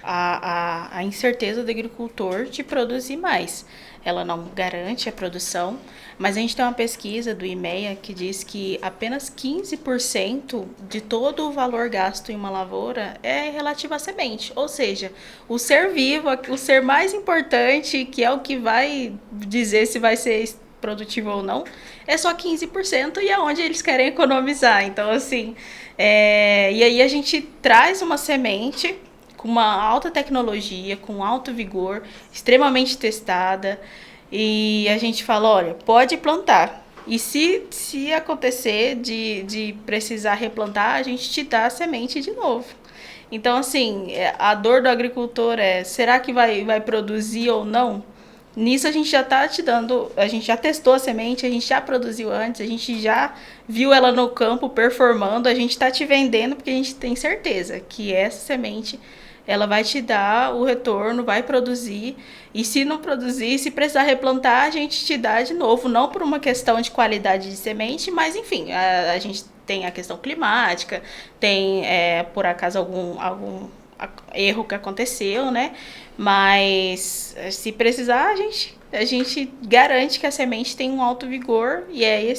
a incerteza do agricultor de produzir mais. Ela não garante a produção, mas a gente tem uma pesquisa do IMEA que diz que apenas 15% de todo o valor gasto em uma lavoura é relativo à semente. Ou seja, o ser vivo, o ser mais importante, que é o que vai dizer se vai ser produtivo ou não, é só 15% e é onde eles querem economizar. Então, assim, e aí a gente traz uma semente com uma alta tecnologia, com alto vigor, extremamente testada, e a gente fala, olha, pode plantar. E se acontecer de precisar replantar, a gente te dá a semente de novo. Então, assim, a dor do agricultor será que vai produzir ou não? Nisso a gente já está te dando, a gente já testou a semente, a gente já produziu antes, a gente já viu ela no campo performando, a gente está te vendendo porque a gente tem certeza que essa semente ela vai te dar o retorno, vai produzir, e se não produzir, se precisar replantar, a gente te dá de novo, não por uma questão de qualidade de semente, mas enfim, a gente tem a questão climática, tem por acaso algum erro que aconteceu, né? Mas se precisar, a gente garante que a semente tem um alto vigor e é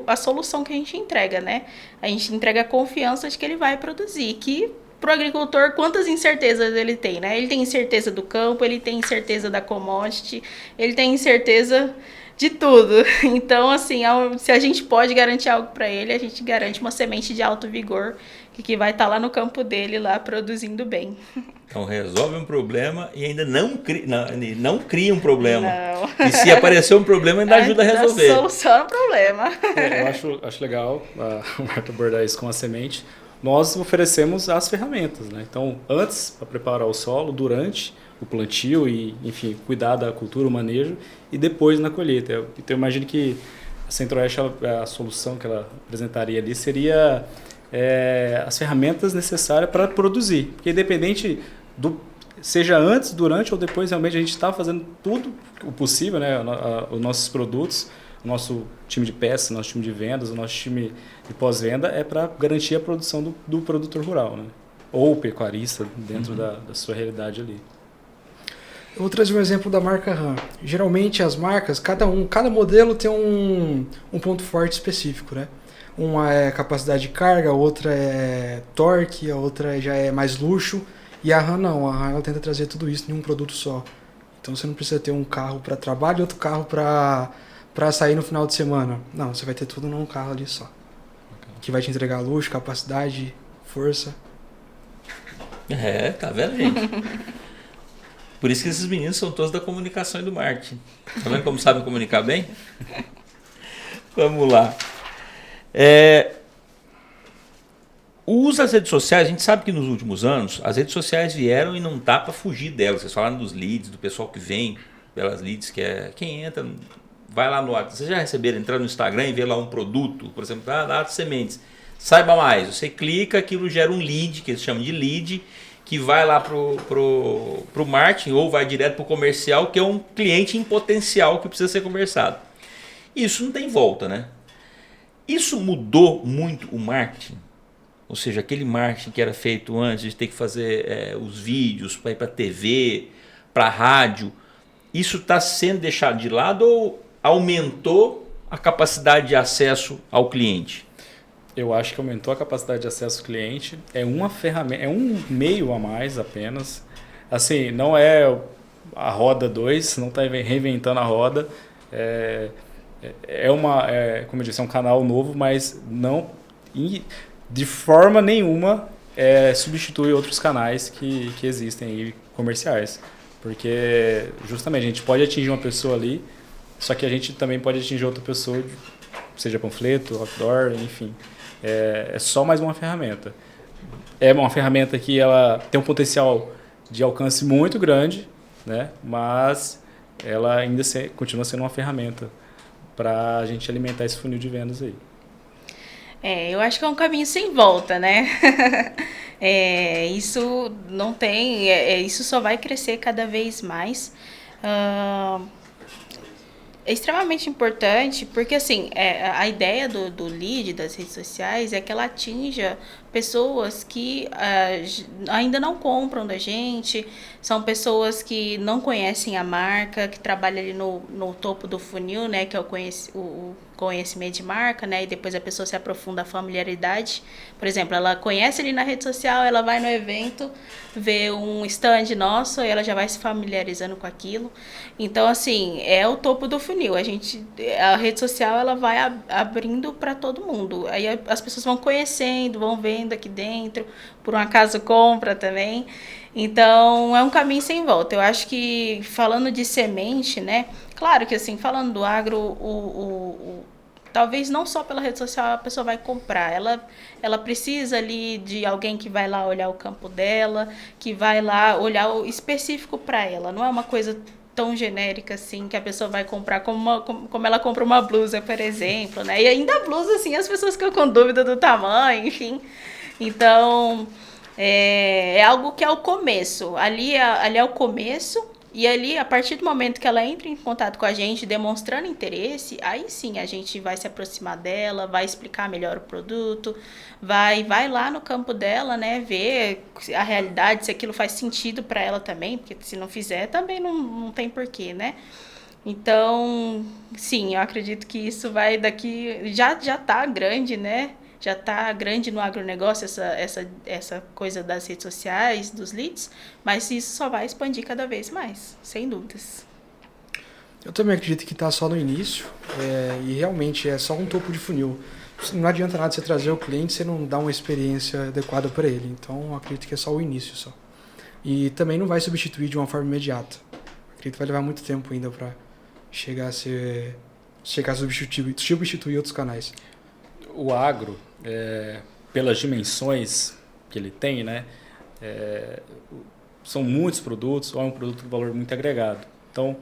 a solução que a gente entrega, né? A gente entrega a confiança de que ele vai produzir, que para o agricultor, quantas incertezas ele tem, né? Ele tem incerteza do campo, ele tem incerteza da commodity, ele tem incerteza de tudo. Então, assim, se a gente pode garantir algo para ele, a gente garante uma semente de alto vigor que vai estar lá no campo dele, lá produzindo bem. Então resolve um problema e ainda não cria um problema. Não. E se aparecer um problema, ainda ajuda a resolver. Soluciona o problema. Eu acho legal o Marta abordar isso com a semente. Nós oferecemos as ferramentas, né? Então, antes, para preparar o solo, durante o plantio e, enfim, cuidar da cultura, o manejo, e depois na colheita. Então, eu imagino que a Centro-Oeste, a solução que ela apresentaria ali seria as ferramentas necessárias para produzir. Porque independente seja antes, durante ou depois, realmente a gente está fazendo tudo o possível, né? Os nossos produtos, o nosso time de peças, o nosso time de vendas, o nosso time de pós-venda é para garantir a produção do produtor rural, né? Ou pecuarista dentro da sua realidade ali. Eu vou trazer um exemplo da marca RAM. Geralmente as marcas, cada modelo tem um ponto forte específico, né? Uma é capacidade de carga, a outra é torque, a outra já é mais luxo. E a RAM não, a RAM ela tenta trazer tudo isso em um produto só. Então você não precisa ter um carro para trabalho e outro carro para sair no final de semana. Não, você vai ter tudo num carro ali só. Que vai te entregar luxo, capacidade, força. Tá vendo, gente? Por isso que esses meninos são todos da comunicação e do marketing. Tá vendo como sabem comunicar bem? Vamos lá. O uso das redes sociais, a gente sabe que nos últimos anos as redes sociais vieram e não dá para fugir delas. Vocês falaram dos leads, do pessoal que vem pelas leads, que quem entra, vai lá no WhatsApp. Vocês já receberam, entrar no Instagram e ver lá um produto, por exemplo, da Ato Sementes. Saiba mais, você clica, aquilo gera um lead, que eles chamam de lead, que vai lá pro marketing ou vai direto pro comercial, que é um cliente em potencial que precisa ser conversado. Isso não tem volta, né? Isso mudou muito o marketing. Ou seja, aquele marketing que era feito antes de ter que fazer os vídeos para ir para a TV, para a rádio, isso está sendo deixado de lado ou aumentou a capacidade de acesso ao cliente? Eu acho que aumentou a capacidade de acesso ao cliente. É uma ferramenta, é um meio a mais apenas. Assim, não é a roda 2, não está reinventando a roda. Como eu disse, é um canal novo, mas não de forma nenhuma substitui outros canais que existem aí, comerciais. Porque justamente a gente pode atingir uma pessoa ali, só que a gente também pode atingir outra pessoa, seja panfleto, outdoor, enfim. É só mais uma ferramenta. é uma ferramenta que ela tem um potencial de alcance muito grande, né? Mas ela ainda continua sendo uma ferramenta para a gente alimentar esse funil de vendas aí. Eu acho que é um caminho sem volta, né? Isso não tem, isso só vai crescer cada vez mais. É extremamente importante, porque assim, a ideia do lead, das redes sociais, é que ela atinja pessoas que ainda não compram da gente, são pessoas que não conhecem a marca, que trabalham ali no topo do funil, né, que é o conhecimento de marca, né, e depois a pessoa se aprofunda a familiaridade. Por exemplo, ela conhece ali na rede social, ela vai no evento, vê um stand nosso, e ela já vai se familiarizando com aquilo. Então, assim, é o topo do funil. A rede social, ela vai abrindo para todo mundo. Aí as pessoas vão conhecendo, vão vendo aqui dentro, por um acaso compra também. Então, é um caminho sem volta. Eu acho que, falando de semente, né? Claro que, assim, falando do agro, talvez não só pela rede social a pessoa vai comprar. Ela precisa ali de alguém que vai lá olhar o campo dela, que vai lá olhar o específico para ela. Não é uma coisa tão genérica assim que a pessoa vai comprar como ela compra uma blusa, por exemplo, né? E ainda a blusa, assim, as pessoas ficam com dúvida do tamanho, enfim. Então, é algo que é o começo. Ali é o começo. E ali, a partir do momento que ela entra em contato com a gente, demonstrando interesse, aí sim a gente vai se aproximar dela, vai explicar melhor o produto, vai lá no campo dela, né, ver a realidade, se aquilo faz sentido para ela também, porque se não fizer, também não tem porquê, né? Então, sim, eu acredito que isso vai daqui, já tá grande, né? Já está grande no agronegócio essa coisa das redes sociais, dos leads, mas isso só vai expandir cada vez mais, sem dúvidas. Eu também acredito que está só no início e realmente é só um topo de funil. Não adianta nada você trazer o cliente se não dá uma experiência adequada para ele. Então, eu acredito que é só o início só. E também não vai substituir de uma forma imediata. Acredito que vai levar muito tempo ainda para chegar a substituir outros canais. O agro, pelas dimensões que ele tem, né, são muitos produtos, ou é um produto de valor muito agregado. Então,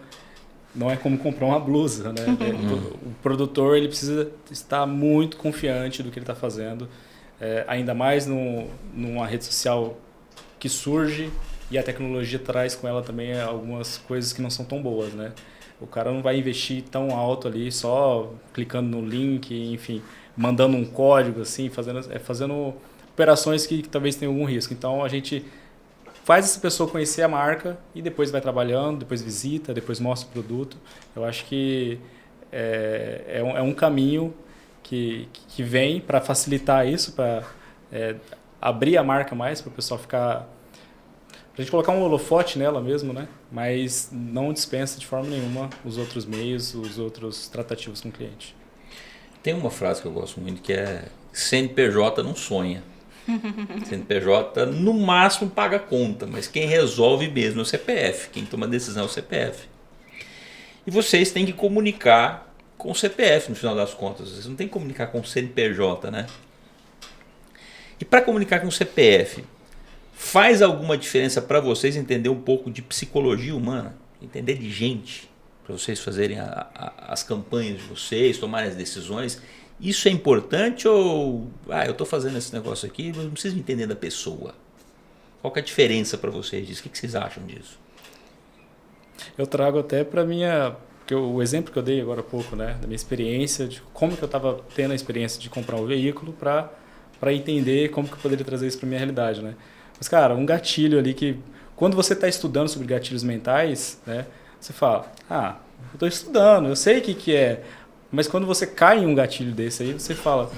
não é como comprar uma blusa, né? O produtor, ele precisa estar muito confiante do que ele está fazendo, ainda mais numa rede social que surge e a tecnologia traz com ela também algumas coisas que não são tão boas, né? O cara não vai investir tão alto ali só clicando no link, enfim, mandando um código, assim, fazendo operações que talvez tenham algum risco. Então, a gente faz essa pessoa conhecer a marca e depois vai trabalhando, depois visita, depois mostra o produto. Eu acho que é um caminho que vem para facilitar isso, para abrir a marca mais, para o pessoal ficar... Pra gente colocar um holofote nela mesmo, né? Mas não dispensa de forma nenhuma os outros meios, os outros tratativos com o cliente. Tem uma frase que eu gosto muito que é: CNPJ não sonha. CNPJ no máximo paga conta, mas quem resolve mesmo é o CPF, quem toma a decisão é o CPF. E vocês têm que comunicar com o CPF no final das contas, vocês não têm que comunicar com o CNPJ, né? E para comunicar com o CPF, faz alguma diferença para vocês entender um pouco de psicologia humana, entender de gente, para vocês fazerem as campanhas de vocês, tomarem as decisões? Isso é importante ou eu estou fazendo esse negócio aqui, mas não preciso entender da pessoa? Qual que é a diferença para vocês disso? O que vocês acham disso? Eu trago até para o exemplo que eu dei agora há pouco, né, da minha experiência, de como que eu estava tendo a experiência de comprar um veículo para entender como que eu poderia trazer isso para minha realidade, né? Mas, cara, um gatilho ali que, quando você está estudando sobre gatilhos mentais, né, você fala, eu estou estudando, eu sei o que é. Mas quando você cai em um gatilho desse aí, você fala,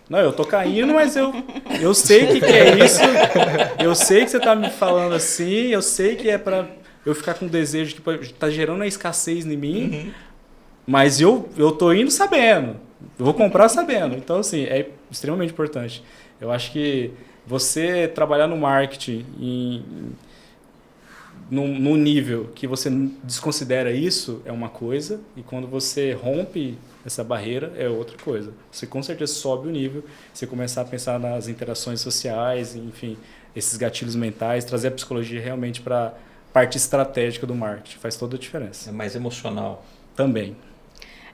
não, eu estou caindo, mas eu sei o que é isso, eu sei que você está me falando assim, eu sei que é para eu ficar com desejo que está gerando a escassez em mim, mas eu estou indo sabendo, eu vou comprar sabendo. Então, assim, é extremamente importante. Eu acho que você trabalhar no marketing num nível que você desconsidera isso, é uma coisa, e quando você rompe essa barreira, é outra coisa. Você com certeza sobe o nível, você começar a pensar nas interações sociais, enfim, esses gatilhos mentais, trazer a psicologia realmente para a parte estratégica do marketing. Faz toda a diferença. É mais emocional. Também.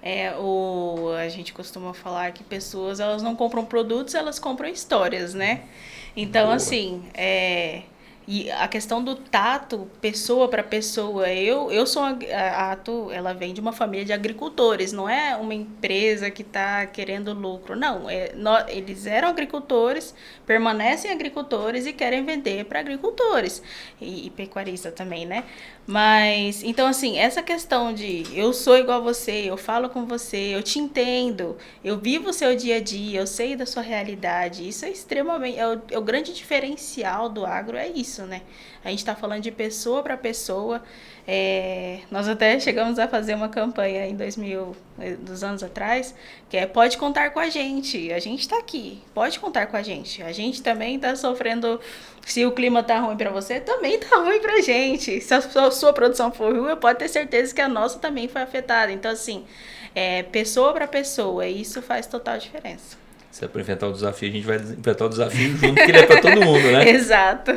A gente costuma falar que pessoas, elas não compram produtos, elas compram histórias, né? Então, Boa. assim, e a questão do tato, pessoa para pessoa, eu sou a Ato, ela vem de uma família de agricultores, não é uma empresa que está querendo lucro, não. Eles eram agricultores, permanecem agricultores e querem vender para agricultores e pecuarista também, né? Mas, então, assim, essa questão de eu sou igual a você, eu falo com você, eu te entendo, eu vivo o seu dia a dia, eu sei da sua realidade, isso é extremamente, é o grande diferencial do agro, é isso, né? A gente está falando de pessoa para pessoa. Nós até chegamos a fazer uma campanha em 2000, dos anos atrás, que pode contar com a gente está aqui, pode contar com a gente também está sofrendo, se o clima tá ruim para você, também tá ruim pra gente, se a sua produção for ruim, pode ter certeza que a nossa também foi afetada, então assim, pessoa para pessoa, isso faz total diferença. Se é para enfrentar o desafio, a gente vai enfrentar o desafio junto, que ele é para todo mundo, né? Exato.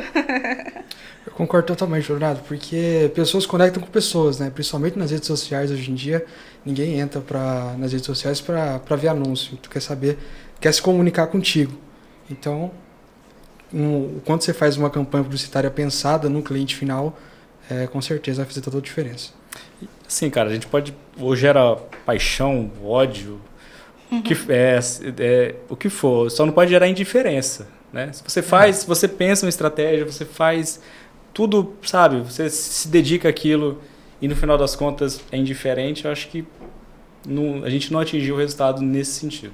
Eu concordo totalmente, Leonardo, porque pessoas conectam com pessoas, né? Principalmente nas redes sociais hoje em dia, ninguém entra nas redes sociais para ver anúncio. Tu quer se comunicar contigo. Então, quando você faz uma campanha publicitária pensada no cliente final, com certeza vai fazer toda a diferença. Sim, cara, a gente pode, ou gera paixão, ódio, o que for, só não pode gerar indiferença, né? Se você pensa uma estratégia, você faz tudo, sabe? Você se dedica àquilo e no final das contas é indiferente, eu acho que a gente não atingiu o resultado nesse sentido.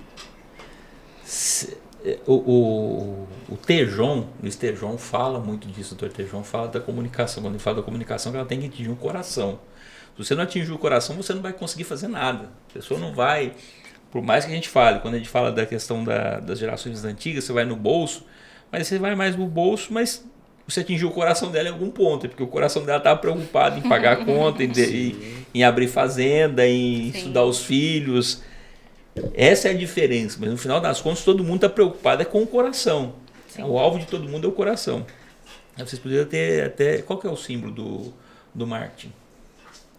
O Tejon, o Luiz Tejon fala muito disso, o Dr. Tejon fala da comunicação, quando ele fala da comunicação, que ela tem que atingir o coração. Se você não atingir o coração, você não vai conseguir fazer nada. A pessoa não vai, por mais que a gente fale, quando a gente fala da questão das gerações antigas, você vai no bolso, mas você vai mais no bolso, mas você atingiu o coração dela em algum ponto, porque o coração dela estava preocupado em pagar a conta, em abrir fazenda, em estudar os filhos. Essa é a diferença, mas no final das contas todo mundo está preocupado com o coração. O alvo de todo mundo é o coração. Vocês poderiam ter até... Qual que é o símbolo do marketing?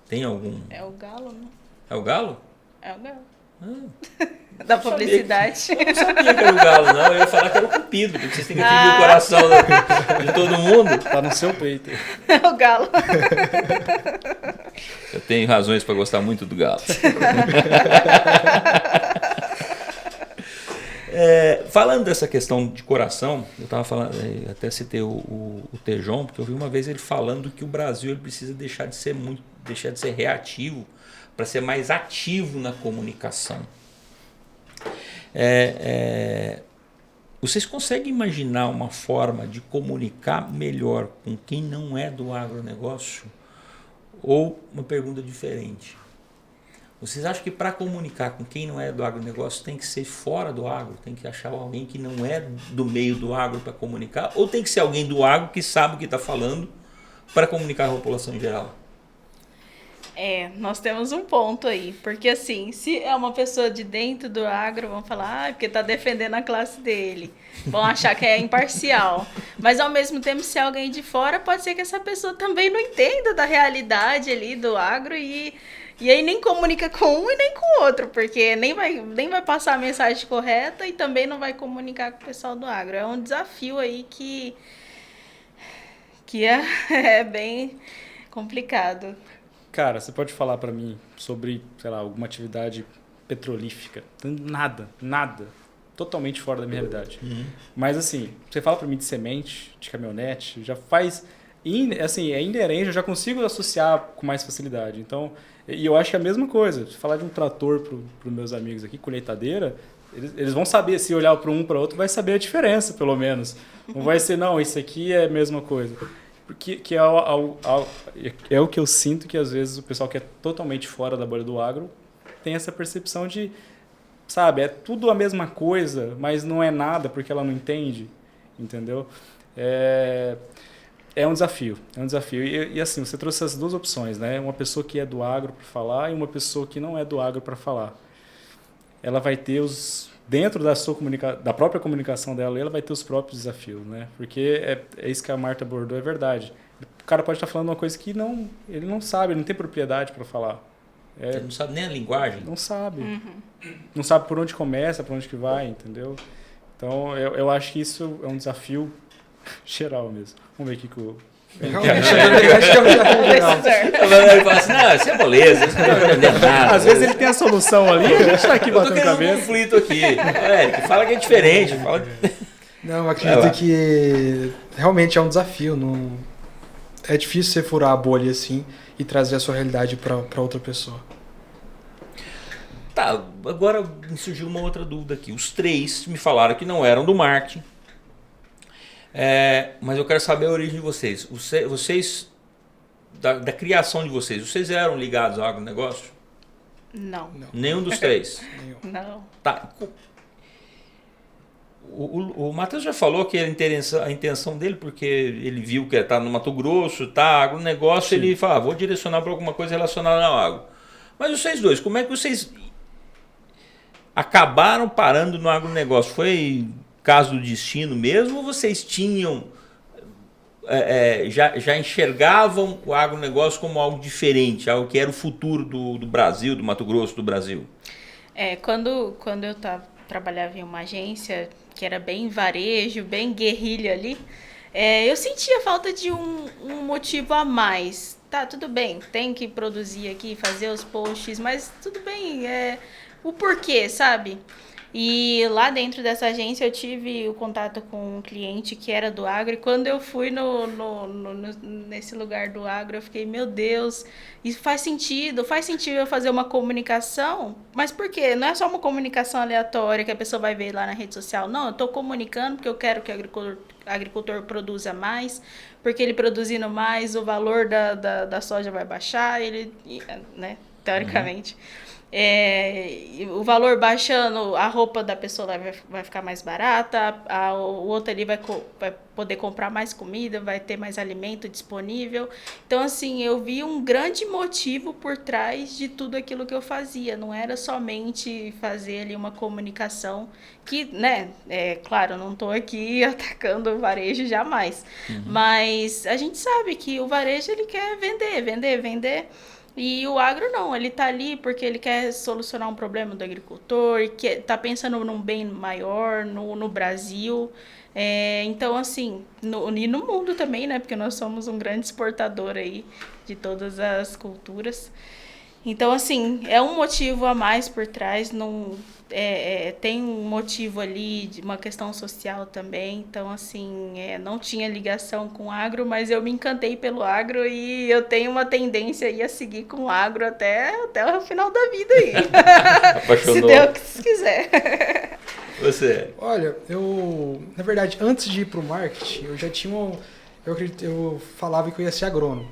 Tem algum? É o galo, né? É o galo? É o galo. Da publicidade. Eu não sabia que era o galo, não. Eu ia falar que era o cupido, porque vocês têm que atingir o coração de todo mundo. Tá no seu peito. É o galo. Eu tenho razões para gostar muito do galo. Falando dessa questão de coração, eu estava falando, até citei o Tejon, porque eu vi uma vez ele falando que o Brasil ele precisa deixar de ser reativo para ser mais ativo na comunicação. Vocês conseguem imaginar uma forma de comunicar melhor com quem não é do agronegócio? Ou uma pergunta diferente. Vocês acham que para comunicar com quem não é do agronegócio tem que ser fora do agro? Tem que achar alguém que não é do meio do agro para comunicar? Ou tem que ser alguém do agro que sabe o que está falando para comunicar a população em geral? Nós temos um ponto aí, porque assim, se é uma pessoa de dentro do agro, vão falar, porque está defendendo a classe dele, vão achar que é imparcial, mas ao mesmo tempo, se é alguém de fora, pode ser que essa pessoa também não entenda da realidade ali do agro e aí nem comunica com um e nem com o outro, porque nem vai passar a mensagem correta e também não vai comunicar com o pessoal do agro. É um desafio aí que é bem complicado. Cara, você pode falar para mim sobre, sei lá, alguma atividade petrolífica? Nada. Totalmente fora da minha realidade. Mas assim, você fala para mim de semente, de caminhonete, já faz... Assim, é inerente, eu já consigo associar com mais facilidade. Então, e eu acho que é a mesma coisa. Se falar de um trator para os meus amigos aqui, colheitadeira, eles vão saber, se olhar para um para outro, vai saber a diferença, pelo menos. Não vai ser, não, isso aqui é a mesma coisa. Porque é o que eu sinto que às vezes o pessoal que é totalmente fora da bolha do agro tem essa percepção de, sabe, é tudo a mesma coisa, mas não é nada porque ela não entende, entendeu? É um desafio. E assim, você trouxe essas duas opções, né? Uma pessoa que é do agro para falar e uma pessoa que não é do agro para falar. Ela vai ter dentro da sua da própria comunicação dela, ela vai ter os próprios desafios, né? Porque é isso que a Marta abordou, é verdade. O cara pode estar falando uma coisa que ele não sabe, ele não tem propriedade para falar. Você não sabe nem a linguagem? Não sabe. Não sabe por onde começa, por onde que vai, entendeu? Então, eu acho que isso é um desafio geral mesmo. Vamos ver aqui que o... Realmente, eu acho que é um desafio geral. Ele fala assim, não, isso é moleza, isso não vai entender nada. Às vezes ele tem a solução ali, a gente tá aqui Eu tô batendo querendo um cabeça. conflito aqui. Eric, fala que é diferente. Fala... Não, eu acredito que realmente é um desafio. Não... É difícil você furar a bolha assim e trazer a sua realidade para outra pessoa. Tá, agora me surgiu uma outra dúvida aqui. Os três me falaram que não eram do marketing. Mas eu quero saber a origem de vocês. Vocês, da criação de vocês eram ligados ao agronegócio? Não. Nenhum dos três? Não. Tá. O Matheus já falou que a intenção dele, porque ele viu que está no Mato Grosso, tá, agronegócio, Sim. ele fala, vou direcionar para alguma coisa relacionada ao agro. Mas vocês dois, como é que vocês acabaram parando no agronegócio? Foi caso do destino mesmo ou vocês tinham, já enxergavam o agronegócio como algo diferente, algo que era o futuro do Brasil, do Mato Grosso do Brasil? Quando eu trabalhava em uma agência que era bem varejo, bem guerrilha ali, eu sentia falta de um motivo a mais. Tá, tudo bem, tem que produzir aqui, fazer os posts, mas tudo bem, o porquê, sabe? E lá dentro dessa agência eu tive o contato com um cliente que era do agro, e quando eu fui nesse lugar do agro, eu fiquei, meu Deus, isso faz sentido eu fazer uma comunicação, mas por quê? Não é só uma comunicação aleatória que a pessoa vai ver lá na rede social, não, eu estou comunicando porque eu quero que o agricultor produza mais, porque ele produzindo mais, o valor da soja vai baixar, né, teoricamente. O valor baixando, a roupa da pessoa vai ficar mais barata, o outro ali vai poder comprar mais comida, vai ter mais alimento disponível. Então, assim, eu vi um grande motivo por trás de tudo aquilo que eu fazia. Não era somente fazer ali uma comunicação que, né, claro, não estou aqui atacando o varejo jamais. Mas a gente sabe que o varejo, ele quer vender. E o agro não, ele tá ali porque ele quer solucionar um problema do agricultor, que tá pensando num bem maior no Brasil. Então, assim, e no mundo também, né? Porque nós somos um grande exportador aí de todas as culturas. Então, assim, é um motivo a mais por trás, tem um motivo ali de uma questão social também. Então, assim, não tinha ligação com o agro, mas eu me encantei pelo agro e eu tenho uma tendência aí a seguir com o agro até o final da vida aí. Apaixonou. Se Deus quiser. Você? Olha, na verdade, antes de ir para o marketing, eu já tinha eu falava que eu ia ser agrônomo.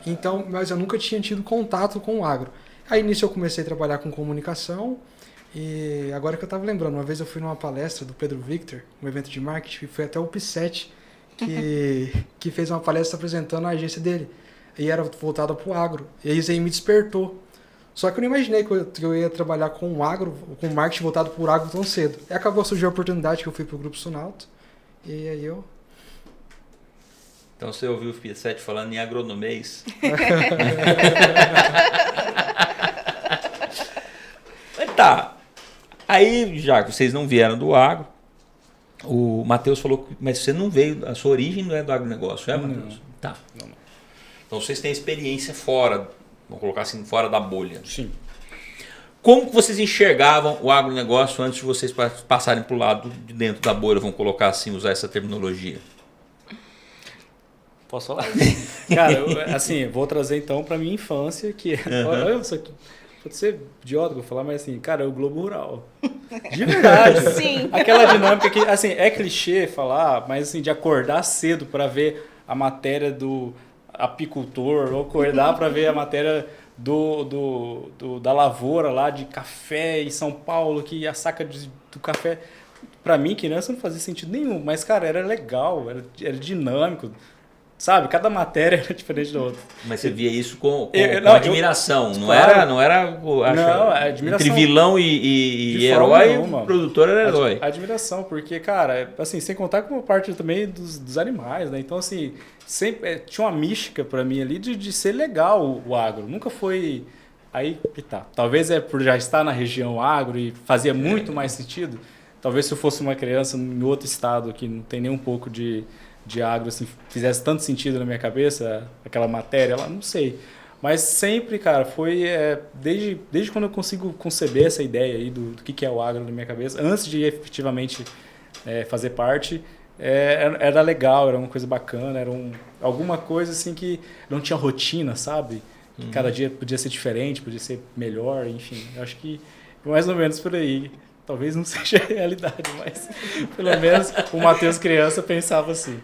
Então, mas eu nunca tinha tido contato com o agro. Aí nisso eu comecei a trabalhar com comunicação e agora que eu estava lembrando, uma vez eu fui numa palestra do Pedro Victor, um evento de marketing, e foi até o P7 que fez uma palestra apresentando a agência dele. E era voltada para o agro. E aí isso aí me despertou. Só que eu não imaginei que eu ia trabalhar com o agro, com marketing voltado para o agro tão cedo. E acabou surgindo a oportunidade que eu fui para o Grupo Sunalto. E aí eu... Então você ouviu o P7 falando em agronomês? Tá. Aí, já que vocês não vieram do agro, o Matheus falou que mas você não veio, a sua origem não é do agronegócio, Matheus? Não. Tá. Não. Então vocês têm experiência fora, vamos colocar assim, fora da bolha. Sim. Como que vocês enxergavam o agronegócio antes de vocês passarem para o lado de dentro da bolha, vamos colocar assim, usar essa terminologia? Posso falar? Cara, assim, vou trazer então para minha infância, que olha só, pode ser idiota que eu falar, mas assim, cara, é o Globo Rural. De verdade. Sim. Aquela dinâmica que, assim, é clichê falar, mas assim, de acordar cedo para ver a matéria do apicultor, ou acordar para ver a matéria da lavoura lá de café em São Paulo, que a saca do café, para mim, criança, não fazia sentido nenhum, mas, cara, era legal, era dinâmico. sabe, cada matéria era diferente da outra. Mas você via isso com Não, admiração, não claro. era Admiração. entre vilão e De forma herói, nenhuma. o produtor era herói. Admiração, porque, cara, assim, sem contar com a parte também dos animais, né? Então, assim, sempre tinha uma mística pra mim ali de ser legal o agro. Nunca foi... Aí que tá. Talvez é por já estar na região agro e fazia muito mais sentido. Talvez se eu fosse uma criança em outro estado que não tem nem um pouco de agro, assim, fizesse tanto sentido na minha cabeça, aquela matéria lá, não sei. Mas sempre, cara, foi desde quando eu consigo conceber essa ideia aí do que é o agro na minha cabeça, antes de efetivamente fazer parte, era legal, era uma coisa bacana, era alguma coisa assim que não tinha rotina, sabe? Cada dia podia ser diferente, podia ser melhor, enfim. Eu acho que mais ou menos por aí. Talvez não seja a realidade, mas pelo menos o Matheus criança pensava assim.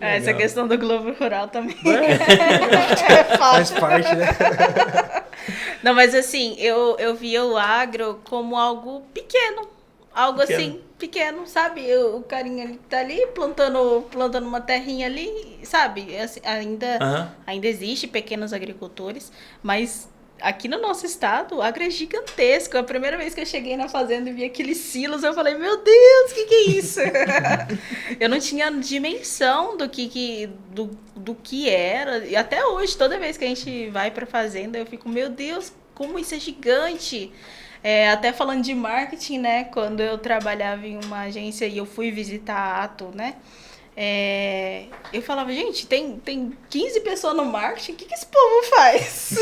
Essa questão do Globo Rural também. Faz parte, né? Não, mas assim, eu via o agro como algo pequeno. Algo assim, pequeno, sabe? O carinha ali tá ali plantando uma terrinha ali, sabe? Assim, ainda existe pequenos agricultores, mas aqui no nosso estado, o agro é gigantesco. A primeira vez que eu cheguei na fazenda e vi aqueles silos, eu falei, meu Deus, que é isso? Eu não tinha dimensão do que era. E até hoje, toda vez que a gente vai pra fazenda, eu fico, meu Deus, como isso é gigante. Até falando de marketing, né? Quando eu trabalhava em uma agência e eu fui visitar a Ato, né? Eu falava, gente, tem 15 pessoas no marketing, o que esse povo faz?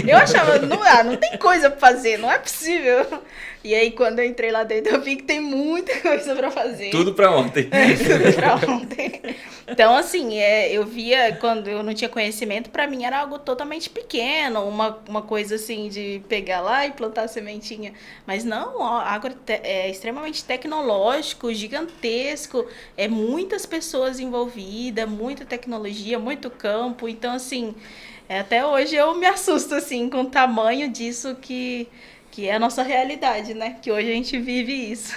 Eu achava, não tem coisa pra fazer, não é possível. E aí, quando eu entrei lá dentro, eu vi que tem muita coisa pra fazer. Tudo pra ontem. Tudo pra ontem. Então, assim, eu via, quando eu não tinha conhecimento, pra mim era algo totalmente pequeno, uma coisa assim de pegar lá e plantar a sementinha. Mas não, o agro é extremamente tecnológico, gigantesco, muitas pessoas envolvidas, muita tecnologia, muito campo. Então, assim, até hoje eu me assusto, assim, com o tamanho disso que é a nossa realidade, né? Que hoje a gente vive isso.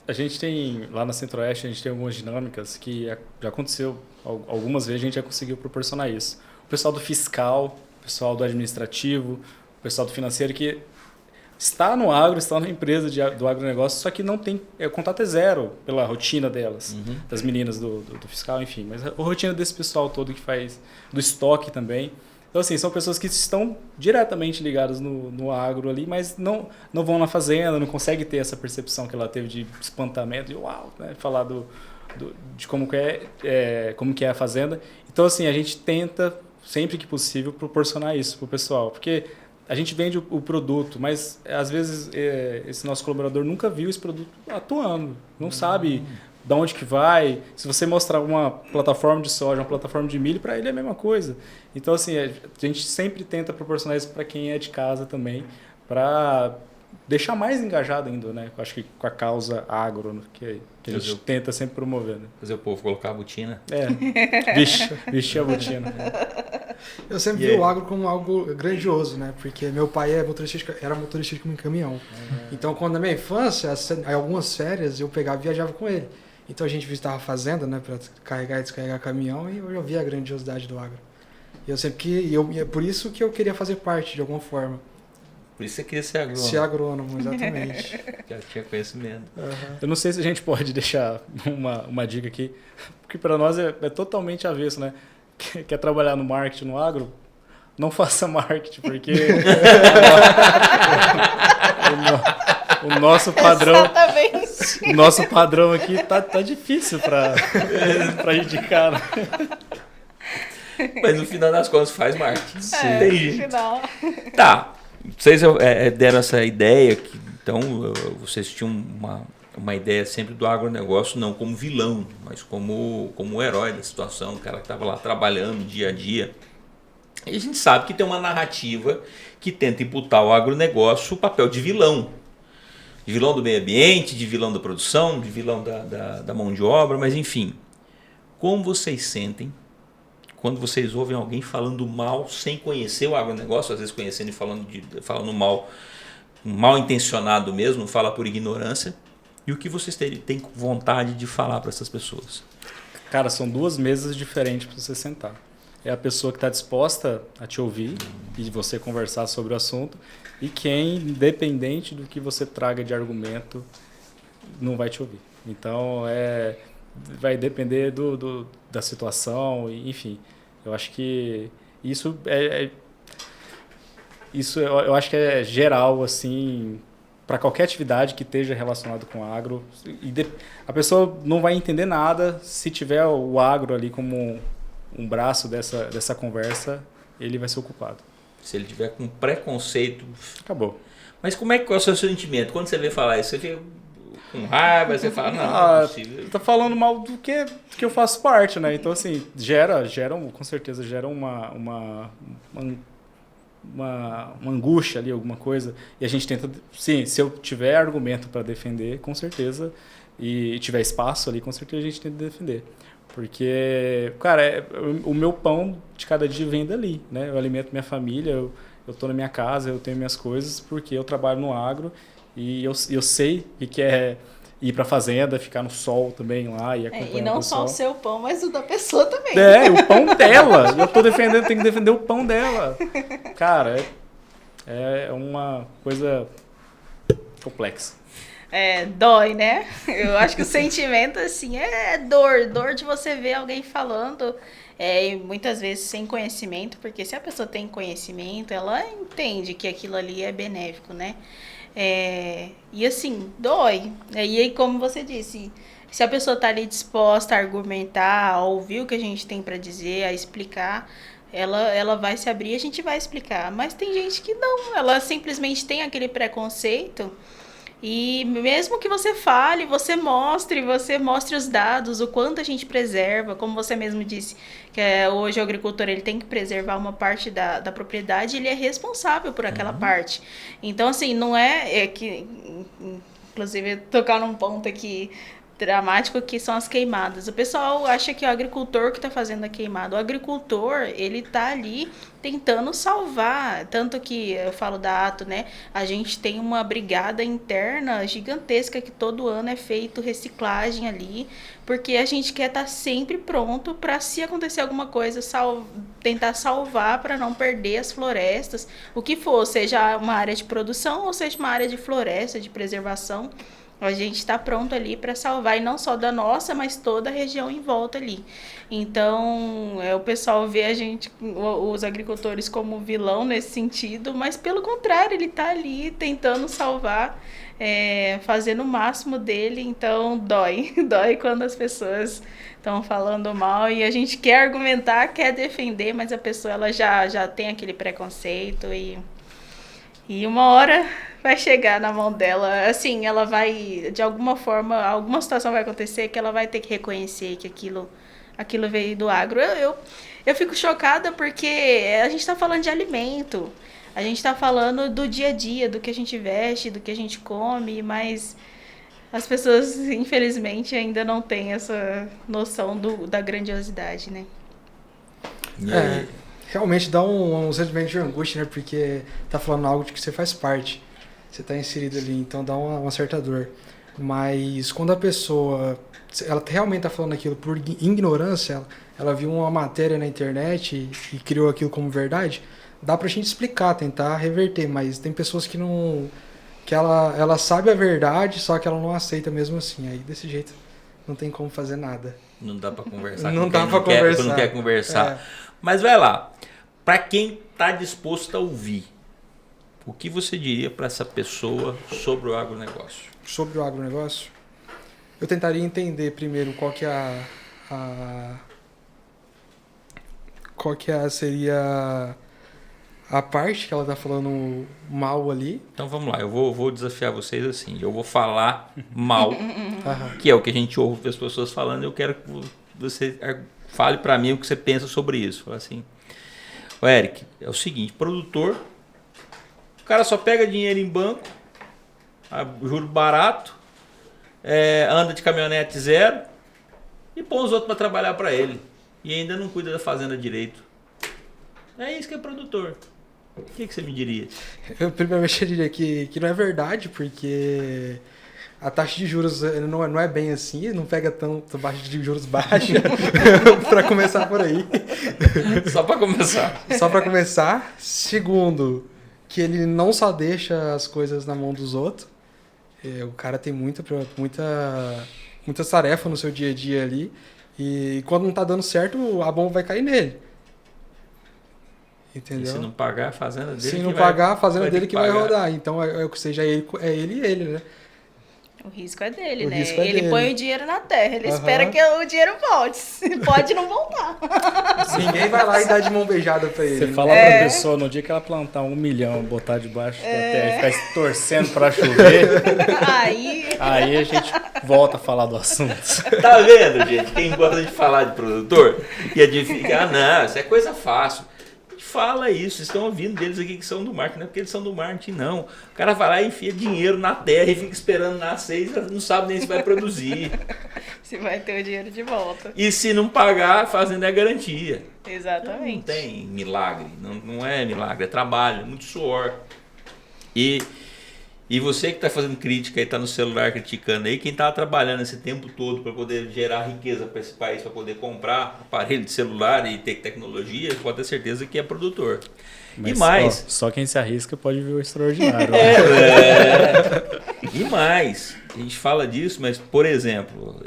A gente tem, lá na Centro-Oeste, a gente tem algumas dinâmicas que já aconteceu, algumas vezes a gente já conseguiu proporcionar isso. O pessoal do fiscal, o pessoal do administrativo, o pessoal do financeiro que está no agro, está na empresa do agronegócio, só que não tem, o contato é zero pela rotina delas, das meninas do fiscal, enfim. Mas a rotina desse pessoal todo que faz, do estoque também. Então, assim, são pessoas que estão diretamente ligadas no agro ali, mas não vão na fazenda, não conseguem ter essa percepção que ela teve de espantamento, de uau, né? Falar de como que é a fazenda. Então, assim, a gente tenta, sempre que possível, proporcionar isso para o pessoal, porque a gente vende o produto, mas às vezes esse nosso colaborador nunca viu esse produto atuando, não sabe de onde que vai. Se você mostrar uma plataforma de soja, uma plataforma de milho, para ele é a mesma coisa. Então, assim, a gente sempre tenta proporcionar isso para quem é de casa também, para deixar mais engajado ainda, né? Acho que com a causa agro, que a gente tenta sempre promover. Né? Fazer o povo colocar a botina. Vestir a botina. Eu sempre vi o agro como algo grandioso, né? Porque meu pai era motorista de caminhão. Então, quando na minha infância, algumas férias, eu pegava e viajava com ele. Então a gente visitava a fazenda, né, para carregar e descarregar caminhão, e eu via a grandiosidade do agro. E eu sempre é por isso que eu queria fazer parte de alguma forma. Por isso você queria ser agrônomo. Ser agrônomo, exatamente. Já tinha conhecimento. Eu não sei se a gente pode deixar uma dica aqui, porque para nós é totalmente avesso, né? Quer trabalhar no marketing, no agro, não faça marketing, porque o nosso padrão, o nosso padrão aqui tá difícil para indicar. Né? Mas no final das contas faz marketing. No final. Tá. Vocês deram essa ideia que então vocês tinham uma ideia sempre do agronegócio não como vilão, mas como o herói da situação, o cara que estava lá trabalhando dia a dia. E a gente sabe que tem uma narrativa que tenta imputar ao agronegócio o papel de vilão do meio ambiente, de vilão da produção, de vilão da mão de obra, mas enfim. Como vocês sentem quando vocês ouvem alguém falando mal sem conhecer o agronegócio, às vezes conhecendo e falando mal intencionado mesmo, fala por ignorância, e o que vocês têm vontade de falar para essas pessoas? Cara, são 2 mesas diferentes para você sentar. É a pessoa que está disposta a te ouvir e você conversar sobre o assunto, e quem, independente do que você traga de argumento, não vai te ouvir. Então, vai depender da situação, enfim. Eu acho que isso eu acho que é geral, assim, para qualquer atividade que esteja relacionada com agro. A pessoa não vai entender nada se tiver o agro ali como um braço dessa conversa, ele vai ser o culpado. Se ele tiver com preconceito... Acabou. Mas como é que é o seu sentimento? Quando você vê falar isso, você fica com raiva, você fala, não é possível. Tá falando mal do que eu faço parte, né? Então, assim, com certeza gera uma angústia ali, alguma coisa. E a gente tenta, sim, se eu tiver argumento para defender, com certeza, e tiver espaço ali, com certeza a gente tenta defender. Porque, cara, o meu pão de cada dia vem dali, né? Eu alimento minha família, eu tô na minha casa, eu tenho minhas coisas, porque eu trabalho no agro e eu sei o que é ir pra fazenda, ficar no sol também lá e acompanhar E não o só pessoal. o seu pão, mas o da pessoa também. O pão dela. Eu tô defendendo, tenho que defender o pão dela. Cara, é uma coisa complexa. Dói, né? Eu acho que o sentimento, assim, é dor de você ver alguém falando, e muitas vezes sem conhecimento, porque se a pessoa tem conhecimento, ela entende que aquilo ali é benéfico, né? E assim, dói. E aí, como você disse, se a pessoa tá ali disposta a argumentar, a ouvir o que a gente tem para dizer, a explicar, ela vai se abrir e a gente vai explicar. Mas tem gente que não, ela simplesmente tem aquele preconceito. E mesmo que você fale, você mostre os dados, o quanto a gente preserva, como você mesmo disse, que hoje o agricultor ele tem que preservar uma parte da propriedade, ele é responsável por aquela parte. Então, assim, não é que, inclusive, tocar num ponto aqui dramático, que são as queimadas. O pessoal acha que é o agricultor que está fazendo a queimada. O agricultor, ele está ali tentando salvar. Tanto que eu falo da Ato, né? A gente tem uma brigada interna gigantesca que todo ano é feito reciclagem ali, porque a gente quer estar sempre pronto para, se acontecer alguma coisa, tentar salvar para não perder as florestas, o que for, seja uma área de produção ou seja uma área de floresta, de preservação. A gente está pronto ali para salvar, e não só da nossa, mas toda a região em volta ali. Então, o pessoal vê a gente, os agricultores, como vilão nesse sentido, mas pelo contrário, ele está ali tentando salvar, fazendo o máximo dele. Então, dói quando as pessoas estão falando mal e a gente quer argumentar, quer defender, mas a pessoa ela já tem aquele preconceito e uma hora vai chegar na mão dela, assim, ela vai, de alguma forma, alguma situação vai acontecer que ela vai ter que reconhecer que aquilo veio do agro. Eu fico chocada porque a gente está falando de alimento, a gente está falando do dia a dia, do que a gente veste, do que a gente come, mas as pessoas, infelizmente, ainda não têm essa noção da grandiosidade, né? Realmente dá um sentimento de angústia, né? Porque tá falando algo de que você faz parte. Você tá inserido ali, então dá uma certa dor. Mas quando a pessoa, ela realmente tá falando aquilo por ignorância, ela viu uma matéria na internet e criou aquilo como verdade, dá pra gente explicar, tentar reverter. Mas tem pessoas que não... que ela sabe a verdade, só que ela não aceita mesmo assim. Aí desse jeito não tem como fazer nada. Não dá pra conversar. Não dá pra conversar. Não quer conversar. Mas vai lá. Para quem está disposto a ouvir, o que você diria para essa pessoa sobre o agronegócio? Sobre o agronegócio? Eu tentaria entender primeiro qual que seria a parte que ela está falando mal ali. Então vamos lá, eu vou desafiar vocês assim. Eu vou falar mal, que é o que a gente ouve as pessoas falando. Eu quero que você fale para mim o que você pensa sobre isso. Fala assim... O Eric, é o seguinte, produtor, o cara só pega dinheiro em banco, juro barato, anda de caminhonete zero e põe os outros para trabalhar para ele. E ainda não cuida da fazenda direito. É isso que é produtor. O que você me diria? Eu primeiramente diria que não é verdade, porque A taxa de juros não é bem assim, não pega tanto taxa de juros baixa para começar por aí. Só para começar. Só para começar. Segundo, que ele não só deixa as coisas na mão dos outros. O cara tem muitas tarefas no seu dia a dia ali. E quando não tá dando certo, a bomba vai cair nele. Entendeu? E se não pagar, a fazenda dele. Se não pagar, a fazenda dele que vai rodar. Então, seja ele e ele, né? O risco é dele, O né? risco é Ele dele. põe o dinheiro na terra, ele espera que o dinheiro volte. Pode não voltar. Ninguém vai lá e dá de mão beijada pra ele. Você fala pra pessoa, no dia que ela plantar 1 milhão, botar debaixo da terra e ficar torcendo pra chover, aí a gente volta a falar do assunto. Tá vendo, gente? Quem gosta de falar de produtor e edificar, não, isso é coisa fácil. Fala isso, vocês estão ouvindo deles aqui que são do marketing, não é porque eles são do marketing, não. O cara vai lá e enfia dinheiro na terra e fica esperando nascer e não sabe nem se vai produzir. Se vai ter o dinheiro de volta. E se não pagar, a fazenda é garantia. Exatamente. Não tem milagre, não é milagre, é trabalho, é muito suor. E você que está fazendo crítica e está no celular criticando aí, quem estava trabalhando esse tempo todo para poder gerar riqueza para esse país, para poder comprar aparelho de celular e ter tecnologia, pode ter certeza que é produtor. Mas e mais... Só quem se arrisca pode ver o extraordinário. E mais, a gente fala disso, mas, por exemplo...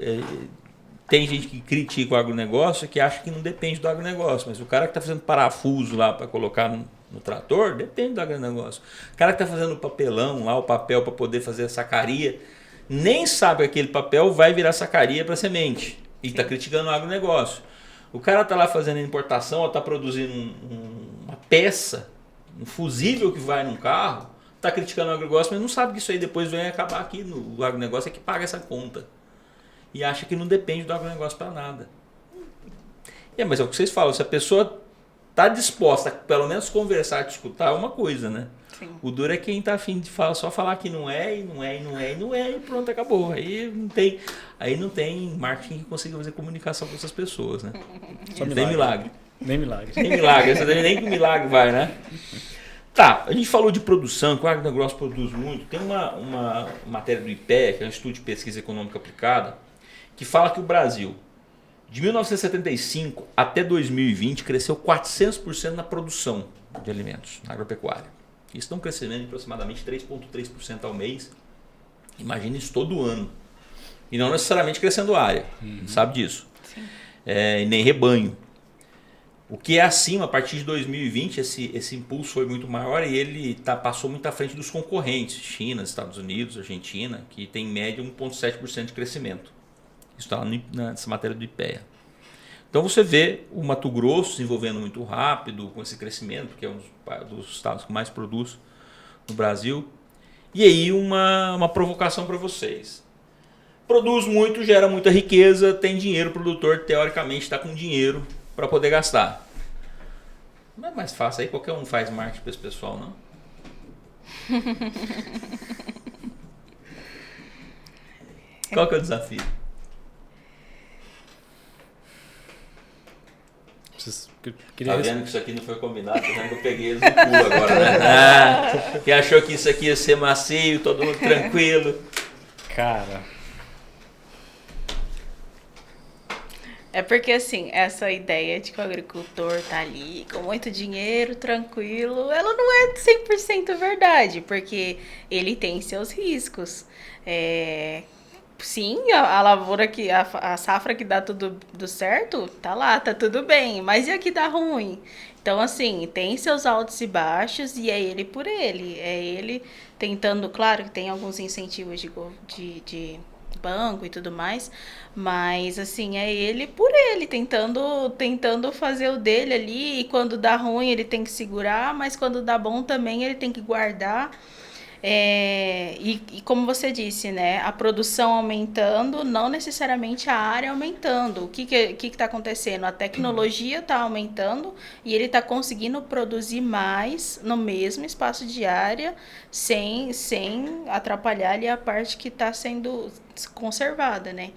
Tem gente que critica o agronegócio que acha que não depende do agronegócio, mas o cara que está fazendo parafuso lá para colocar no trator, depende do agronegócio. O cara que está fazendo o papelão lá, o papel para poder fazer a sacaria, nem sabe que aquele papel vai virar sacaria para semente e está criticando o agronegócio. O cara está lá fazendo a importação, ou está produzindo uma peça, um fusível que vai num carro, está criticando o agronegócio, mas não sabe que isso aí depois vai acabar aqui no agronegócio, é que paga essa conta. E acha que não depende do agronegócio para nada. Mas é o que vocês falam, se a pessoa está disposta a pelo menos conversar, te escutar, é uma coisa, né? Sim. O duro é quem está afim de falar, só falar que não é, e pronto, acabou. Aí não tem marketing que consiga fazer comunicação com essas pessoas, né? Só não tem milagre. Nem milagre. Nem milagre, nem que o milagre vai, né? Tá, a gente falou de produção, que o agronegócio produz muito. Tem uma matéria do IPEA, que é um Estudo de Pesquisa Econômica Aplicada, que fala que o Brasil, de 1975 até 2020, cresceu 400% na produção de alimentos, na agropecuária. Isso é um crescimento de aproximadamente 3,3% ao mês. Imagina isso todo ano. E não necessariamente crescendo área, sabe disso. E nem rebanho. O que é acima, a partir de 2020, esse impulso foi muito maior e ele passou muito à frente dos concorrentes, China, Estados Unidos, Argentina, que tem em média 1,7% de crescimento. Isso está nessa matéria do IPEA. Então você vê o Mato Grosso se desenvolvendo muito rápido com esse crescimento, que é um dos estados que mais produz no Brasil. E aí uma provocação para vocês. Produz muito, gera muita riqueza, tem dinheiro, o produtor teoricamente está com dinheiro para poder gastar. Não é mais fácil aí, qualquer um faz marketing para esse pessoal, não? Qual que é o desafio? Tá vendo que isso aqui não foi combinado? Tá vendo que eu peguei eles no pulo agora, né? Que achou que isso aqui ia ser macio, todo mundo tranquilo. Cara... É porque, assim, essa ideia de que o agricultor tá ali com muito dinheiro, tranquilo, ela não é 100% verdade, porque ele tem seus riscos. Sim, a lavoura, a safra que dá tudo certo, tá lá, tá tudo bem, mas e a que dá ruim? Então, assim, tem seus altos e baixos e é ele por ele. É ele tentando, claro que tem alguns incentivos de banco e tudo mais, mas assim, é ele por ele, tentando fazer o dele ali, e quando dá ruim ele tem que segurar, mas quando dá bom também ele tem que guardar. E como você disse, né, a produção aumentando, não necessariamente a área aumentando. O que está acontecendo? A tecnologia está aumentando e ele está conseguindo produzir mais no mesmo espaço de área, sem atrapalhar ali a parte que está sendo conservada, né?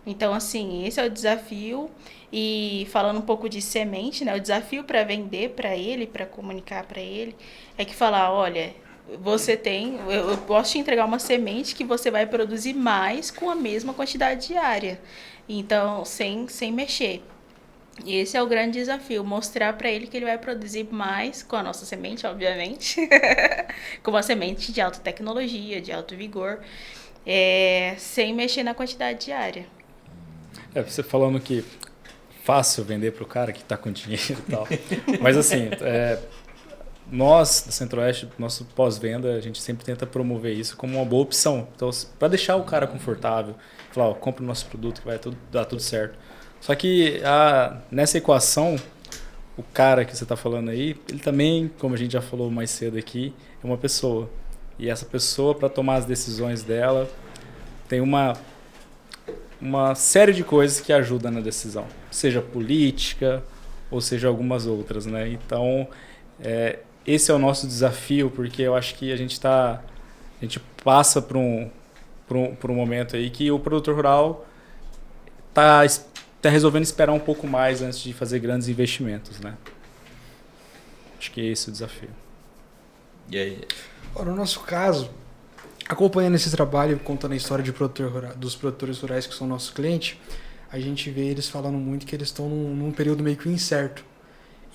Então, assim, esse é o desafio. E falando um pouco de semente, né, o desafio para vender para ele, para comunicar para ele, é que falar, olha... eu posso te entregar uma semente que você vai produzir mais com a mesma quantidade diária. Então, sem mexer. E esse é o grande desafio, mostrar para ele que ele vai produzir mais com a nossa semente, obviamente, com uma semente de alta tecnologia, de alto vigor, sem mexer na quantidade diária. Você falando que fácil vender para o cara que está com dinheiro e tal, mas assim, nós da Centro-Oeste, nosso pós-venda, a gente sempre tenta promover isso como uma boa opção. Então, para deixar o cara confortável, falar, compra o nosso produto que vai dar tudo certo. Só que nessa equação, o cara que você está falando aí, ele também, como a gente já falou mais cedo aqui, é uma pessoa. E essa pessoa, para tomar as decisões dela, tem uma série de coisas que ajudam na decisão. Seja política, ou seja algumas outras, né? Então, esse é o nosso desafio, porque eu acho que a gente passa por um momento aí que o produtor rural está resolvendo esperar um pouco mais antes de fazer grandes investimentos, né? Acho que é esse o desafio. E aí? No nosso caso, acompanhando esse trabalho, contando a história dos produtores rurais que são nossos clientes, a gente vê eles falando muito que eles estão num período meio que incerto.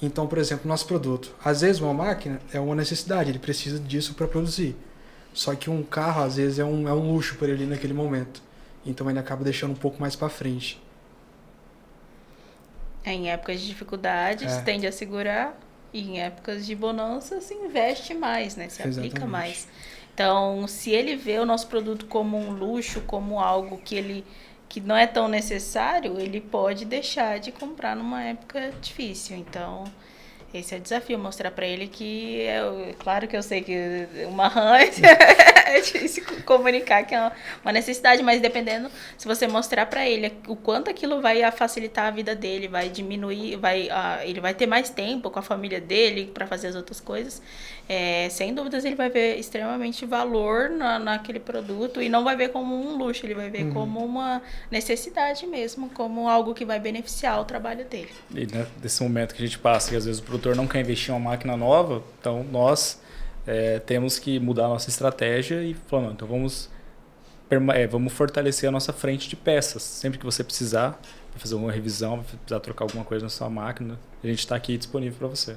Então, por exemplo, nosso produto, às vezes uma máquina é uma necessidade, ele precisa disso para produzir. Só que um carro, às vezes, é um luxo para ele naquele momento. Então, ele acaba deixando um pouco mais para frente. Em épocas de dificuldades, tende a segurar, e em épocas de bonança, se investe mais, né? Se aplica mais. Então, se ele vê o nosso produto como um luxo, como algo que não é tão necessário, ele pode deixar de comprar numa época difícil. Então, esse é o desafio, mostrar para ele que, claro que eu sei que uma rã é difícil comunicar que é uma necessidade, mas dependendo, se você mostrar para ele o quanto aquilo vai facilitar a vida dele, vai diminuir, ele vai ter mais tempo com a família dele para fazer as outras coisas, sem dúvidas ele vai ver extremamente valor naquele produto e não vai ver como um luxo, ele vai ver como uma necessidade mesmo, como algo que vai beneficiar o trabalho dele. E nesse momento que a gente passa, que às vezes o produtor não quer investir em uma máquina nova, então nós temos que mudar a nossa estratégia e falar, não, então vamos fortalecer a nossa frente de peças. Sempre que você precisar, fazer uma revisão, precisar trocar alguma coisa na sua máquina, a gente está aqui disponível para você.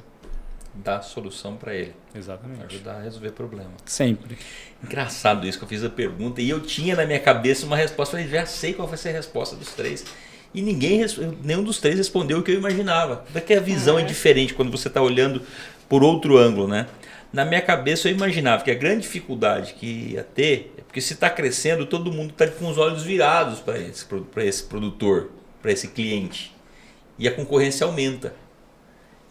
Dar solução para ele. Exatamente. Ajudar a resolver problema. Sempre. Engraçado isso, que eu fiz a pergunta e eu tinha na minha cabeça uma resposta. Falei, já sei qual vai ser a resposta dos três. E nenhum dos três respondeu o que eu imaginava. Porque a visão é diferente quando você está olhando por outro ângulo, né? Na minha cabeça eu imaginava que a grande dificuldade que ia ter é porque se está crescendo, todo mundo está com os olhos virados para esse produtor, para esse cliente. E a concorrência aumenta.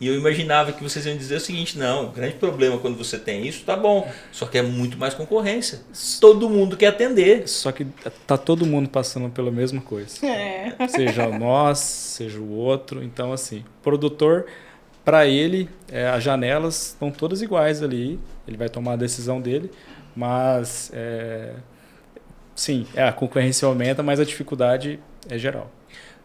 E eu imaginava que vocês iam dizer o seguinte, não, o grande problema quando você tem isso, tá bom, só que é muito mais concorrência. Todo mundo quer atender. Só que tá todo mundo passando pela mesma coisa. Seja nós, seja o outro. Então, assim, o produtor, para ele, as janelas estão todas iguais ali. Ele vai tomar a decisão dele, mas, sim, a concorrência aumenta, mas a dificuldade é geral.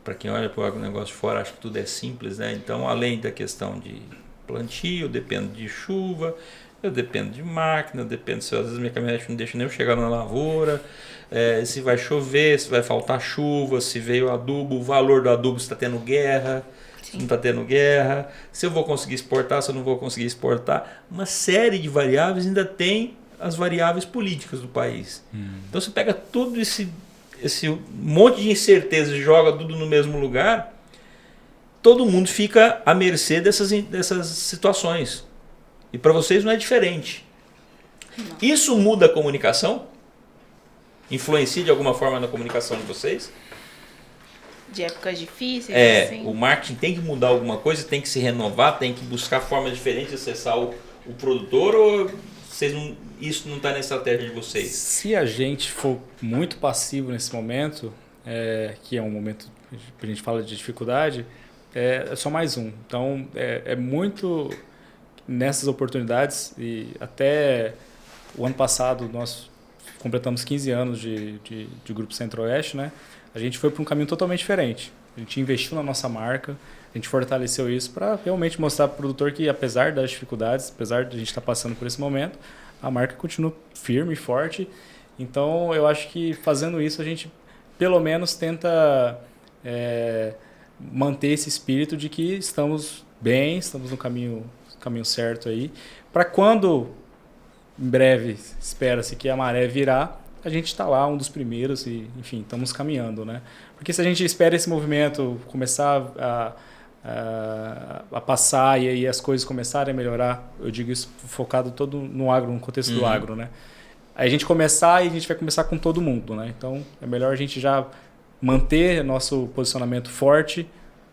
Para quem olha para o agronegócio de fora, acha que tudo é simples, né? Então, além da questão de plantio, eu dependo de chuva, eu dependo de máquina, eu dependo se às vezes minha caminhonete não deixa nem eu chegar na lavoura, se vai chover, se vai faltar chuva, se veio adubo, o valor do adubo, se está tendo guerra, se não está tendo guerra, se eu vou conseguir exportar, se eu não vou conseguir exportar. Uma série de variáveis, ainda tem as variáveis políticas do país. Então, você pega todo esse monte de incerteza e joga tudo no mesmo lugar, todo mundo fica à mercê dessas situações. E para vocês não é diferente. Não. Isso muda a comunicação? Influencia de alguma forma na comunicação de vocês? De épocas difíceis? Assim. O marketing tem que mudar alguma coisa, tem que se renovar, tem que buscar formas diferentes de acessar o produtor, ou isso não está na estratégia de vocês? Se a gente for muito passivo nesse momento, que é um momento que a gente fala de dificuldade, é só mais um. Então, é muito nessas oportunidades, e até o ano passado nós completamos 15 anos de Grupo Centro-Oeste, né? A gente foi para um caminho totalmente diferente. A gente investiu na nossa marca, a gente fortaleceu isso para realmente mostrar para o produtor que, apesar das dificuldades, apesar de a gente estar passando por esse momento, a marca continua firme e forte. Então, eu acho que fazendo isso, a gente pelo menos tenta manter esse espírito de que estamos bem, estamos no caminho certo aí, para quando, em breve, espera-se que a maré virar, a gente está lá, um dos primeiros, e, enfim, estamos caminhando, né? Porque se a gente espera esse movimento começar a passar e aí as coisas começarem a melhorar, eu digo isso focado todo no agro, no contexto do agro, né? Aí a gente começar e a gente vai começar com todo mundo, né? Então, é melhor a gente já manter nosso posicionamento forte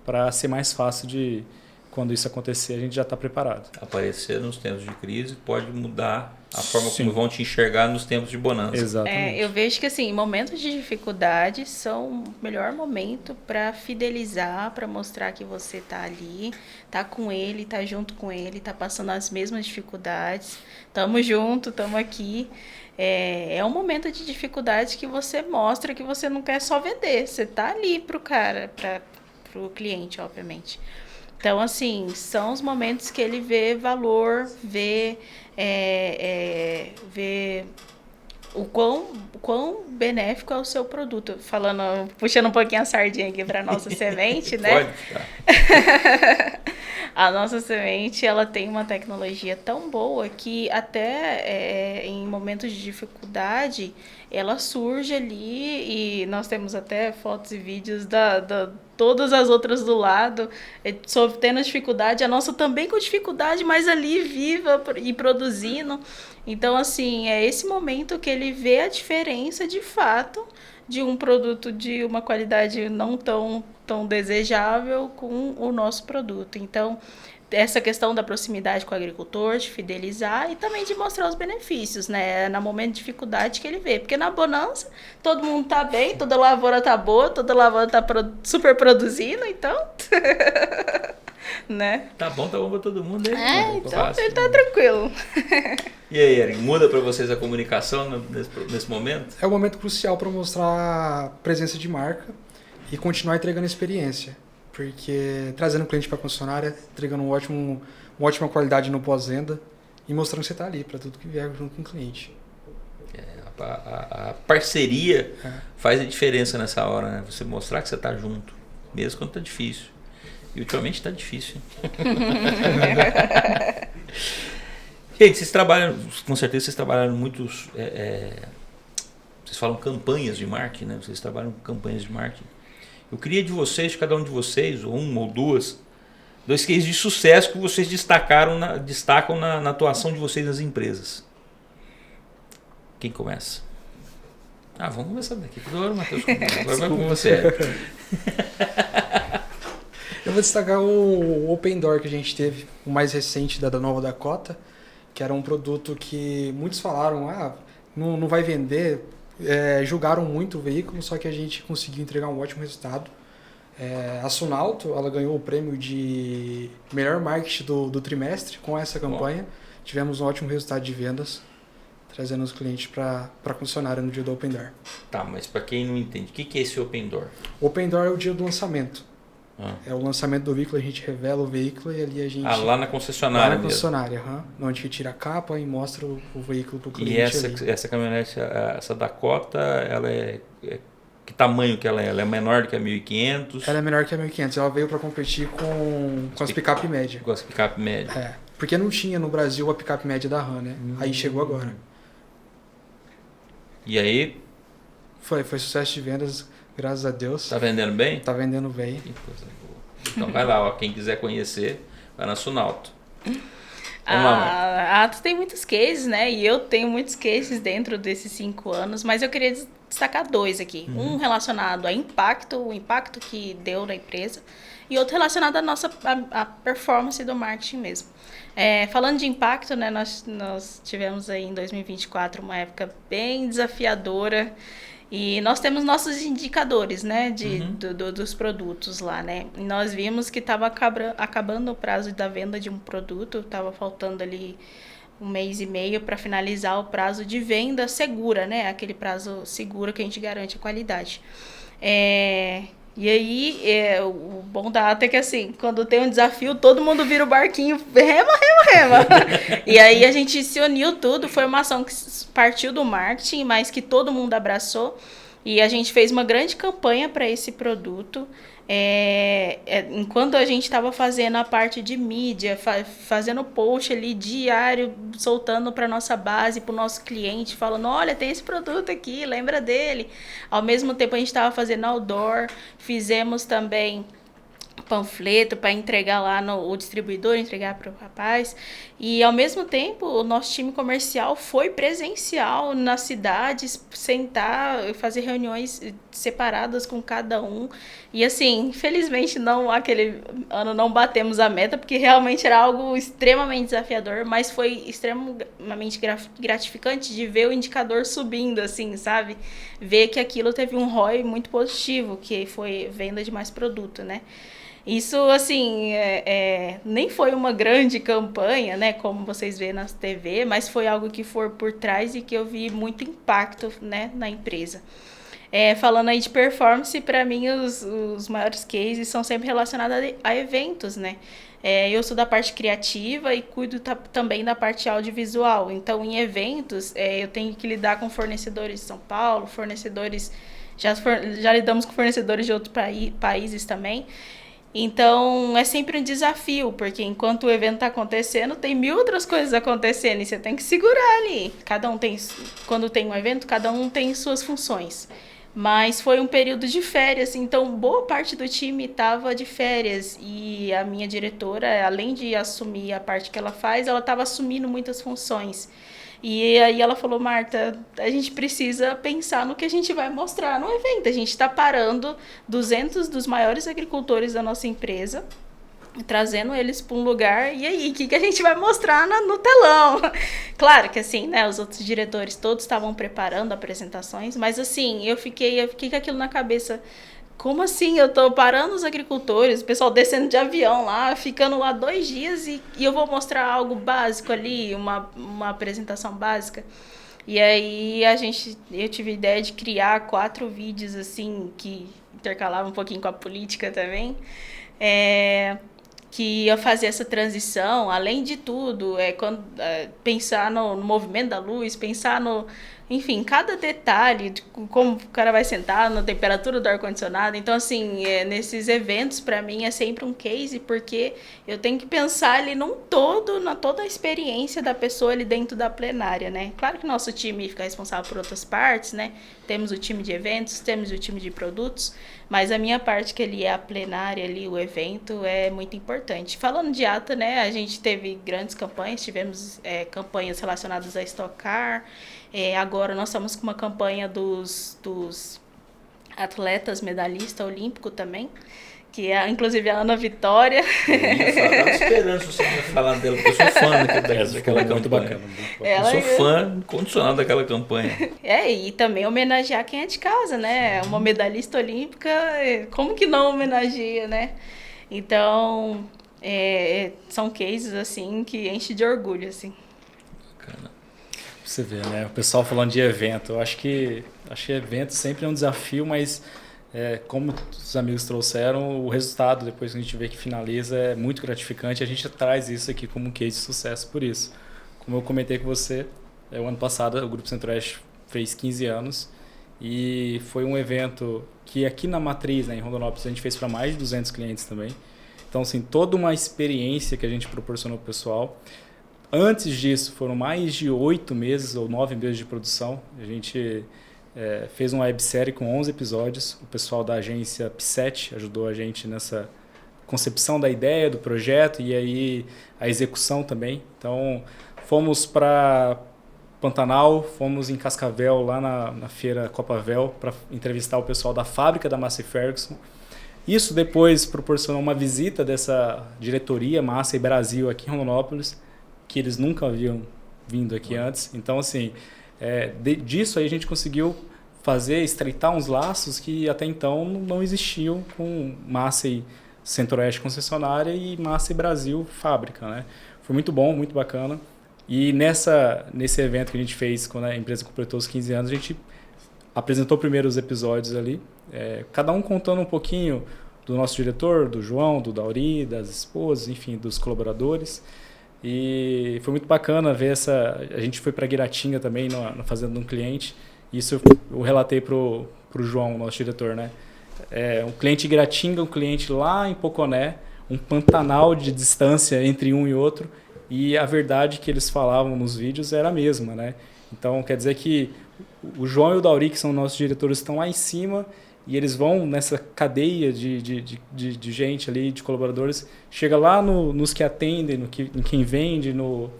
para ser mais fácil de, quando isso acontecer, a gente já está preparado. Aparecer nos tempos de crise pode mudar a forma Sim. como vão te enxergar nos tempos de bonança. Exatamente. Eu vejo que assim, momentos de dificuldade são o melhor momento para fidelizar, para mostrar que você tá ali, tá com ele, tá junto com ele, tá passando as mesmas dificuldades, tamo junto, tamo aqui. É um momento de dificuldade que você mostra que você não quer só vender, você tá ali pro cara, pro cliente, obviamente. Então, assim, são os momentos que ele vê valor, vê o quão benéfico é o seu produto. Puxando um pouquinho a sardinha aqui para nossa semente, né? Pode ficar. A nossa semente, ela tem uma tecnologia tão boa que até em momentos de dificuldade, ela surge ali e nós temos até fotos e vídeos todas as outras do lado, tendo dificuldade, a nossa também com dificuldade, mas ali viva e produzindo. Então, assim, é esse momento que ele vê a diferença de fato de um produto de uma qualidade não tão desejável com o nosso produto. Então, essa questão da proximidade com o agricultor, de fidelizar e também de mostrar os benefícios, né? No momento de dificuldade que ele vê. Porque na bonança, todo mundo tá bem, toda lavoura tá boa, toda lavoura tá super produzindo, então... né? Tá bom pra todo mundo. Então ele tá tranquilo. E aí, Eric, muda para vocês a comunicação nesse momento? É um momento crucial para mostrar presença de marca e continuar entregando experiência. Porque trazendo o cliente para a concessionária, entregando uma ótima qualidade no pós-venda e mostrando que você está ali para tudo que vier junto com o cliente. A parceria faz a diferença nessa hora, né? Você mostrar que você está junto, mesmo quando está difícil. E ultimamente está difícil. Gente, vocês trabalham, com certeza vocês trabalharam muitos... vocês falam campanhas de marketing, né? Vocês trabalham com campanhas de marketing. Eu queria de vocês, cada um de vocês, ou um ou dois cases de sucesso que vocês destacam na atuação de vocês nas empresas. Quem começa? Vamos começar daqui. Toda hora o Matheus começa. Agora vai com você. Eu vou destacar o Open Door que a gente teve, o mais recente da Nova Dakota, que era um produto que muitos falaram, não vai vender, julgaram muito o veículo, só que a gente conseguiu entregar um ótimo resultado. A Sunalto, ela ganhou o prêmio de melhor marketing do trimestre com essa campanha. Bom. Tivemos um ótimo resultado de vendas, trazendo os clientes para a concessionária no dia do Open Door. Tá, mas para quem não entende, o que é esse Open Door? O Open Door é o dia do lançamento. É o lançamento do veículo, a gente revela o veículo e ali a gente... lá na concessionária Lá na concessionária, onde a gente tira a capa e mostra o veículo para o cliente. E essa caminhonete, essa Dakota, ela que tamanho que ela é? Ela é menor do que a 1500? Ela é menor que a 1500, ela veio para competir com as picape média. Com as picape média. Porque não tinha no Brasil a picape média da RAM, né? Aí chegou agora. E aí? Foi sucesso de vendas. Graças a Deus. Tá vendendo bem? Tá vendendo bem. Que coisa boa. Então vai lá, quem quiser conhecer, vai na Sunalto. A Atos tem muitos cases, né? E eu tenho muitos cases dentro desses 5 anos, mas eu queria destacar 2 aqui. Um relacionado a o impacto que deu na empresa, e outro relacionado à performance do marketing mesmo. Falando de impacto, né? Nós tivemos aí em 2024 uma época bem desafiadora. E nós temos nossos indicadores, né, dos produtos lá, né? E nós vimos que estava acabando o prazo da venda de um produto, estava faltando ali 1 mês e meio para finalizar o prazo de venda segura, né? Aquele prazo seguro que a gente garante a qualidade. E aí, o bom da ata é que assim, quando tem um desafio, todo mundo vira o barquinho, rema, rema, rema. E aí a gente se uniu tudo, foi uma ação que partiu do marketing, mas que todo mundo abraçou. E a gente fez uma grande campanha para esse produto. Enquanto a gente estava fazendo a parte de mídia, fazendo post ali diário, soltando para nossa base, para o nosso cliente, falando, olha, tem esse produto aqui, lembra dele. Ao mesmo tempo a gente estava fazendo outdoor, fizemos também panfleto para entregar lá o distribuidor, entregar para o rapaz. E ao mesmo tempo, o nosso time comercial foi presencial nas cidades, sentar, fazer reuniões separadas com cada um. E assim, infelizmente aquele ano não batemos a meta, porque realmente era algo extremamente desafiador, mas foi extremamente gratificante de ver o indicador subindo, assim, sabe? Ver que aquilo teve um ROI muito positivo, que foi venda de mais produto, né? Isso, assim, nem foi uma grande campanha, né, como vocês veem na TV, mas foi algo que foi por trás e que eu vi muito impacto, né, na empresa. Falando aí de performance, para mim os maiores cases são sempre relacionados a eventos, né? Eu sou da parte criativa e cuido também da parte audiovisual. Então, em eventos, eu tenho que lidar com fornecedores de São Paulo, fornecedores... Já lidamos com fornecedores de outros países também. Então, é sempre um desafio, porque enquanto o evento está acontecendo, tem 1000 outras coisas acontecendo e você tem que segurar ali. Quando tem um evento, cada um tem suas funções. Mas foi um período de férias, então boa parte do time estava de férias e a minha diretora, além de assumir a parte que ela faz, ela estava assumindo muitas funções. E aí ela falou, Marta, a gente precisa pensar no que a gente vai mostrar no evento. A gente está parando 200 dos maiores agricultores da nossa empresa, trazendo eles para um lugar, e aí, o que a gente vai mostrar no telão? Claro que assim, né, os outros diretores todos estavam preparando apresentações, mas assim, eu fiquei com aquilo na cabeça. Como assim? Eu tô parando os agricultores, o pessoal descendo de avião lá, ficando lá 2 dias e eu vou mostrar algo básico ali, uma apresentação básica. E aí eu tive a ideia de criar 4 vídeos assim, que intercalavam um pouquinho com a política também. Que ia fazer essa transição, além de tudo, pensar no movimento da luz, pensar enfim, cada detalhe, de como o cara vai sentar, na temperatura do ar-condicionado. Então, assim, nesses eventos, para mim, é sempre um case, porque eu tenho que pensar ali num todo, na toda a experiência da pessoa ali dentro da plenária, né? Claro que nosso time fica responsável por outras partes, né? Temos o time de eventos, temos o time de produtos, mas a minha parte, que ali é a plenária, ali, o evento, é muito importante. Falando de ata, né, a gente teve grandes campanhas, tivemos campanhas relacionadas a Stock Car. Agora nós estamos com uma campanha dos atletas medalhista olímpico também, que é inclusive a Ana Vitória. Eu tava esperando se você ia falar dela, porque eu sou fã daquela campanha. Muito bacana. Eu sou fã incondicional daquela campanha. E também homenagear quem é de casa, né? Uma medalhista olímpica, como que não homenageia, né? Então, são cases, assim, que enche de orgulho, assim. Bacana. Você vê, né? O pessoal falando de evento. Eu acho que evento sempre é um desafio, mas como os amigos trouxeram, o resultado, depois que a gente vê que finaliza, é muito gratificante. A gente traz isso aqui como um case de sucesso por isso. Como eu comentei com você, o ano passado o Grupo Centro-Oeste fez 15 anos e foi um evento que aqui na Matriz, né, em Rondonópolis, a gente fez para mais de 200 clientes também. Então, assim, toda uma experiência que a gente proporcionou para o pessoal. Antes disso, foram mais de 8 meses ou 9 meses de produção. A gente fez uma websérie com 11 episódios. O pessoal da agência P7 ajudou a gente nessa concepção da ideia, do projeto e aí a execução também. Então, fomos para Pantanal, fomos em Cascavel, lá na feira Copavel, para entrevistar o pessoal da fábrica da Massey Ferguson. Isso depois proporcionou uma visita dessa diretoria Massey Brasil aqui em Rondonópolis, que eles nunca haviam vindo aqui antes. Então, assim, disso aí a gente conseguiu estreitar uns laços que até então não existiam com Massey Centro-Oeste concessionária e Massey Brasil fábrica, né? Foi muito bom, muito bacana. E nesse evento que a gente fez, quando a empresa completou os 15 anos, a gente apresentou primeiro os episódios ali, cada um contando um pouquinho do nosso diretor, do João, do Dauri, das esposas, enfim, dos colaboradores. E foi muito bacana ver a gente foi para Guiratinga também, na fazenda de um cliente. Isso eu relatei pro João, nosso diretor, né? Um cliente de Guiratinga, um cliente lá em Poconé, um pantanal de distância entre um e outro. E a verdade que eles falavam nos vídeos era a mesma, né? Então, quer dizer que o João e o Dauri, que são nossos diretores, estão lá em cima e eles vão nessa cadeia de gente ali, de colaboradores, chega lá nos que atendem, em quem vende, no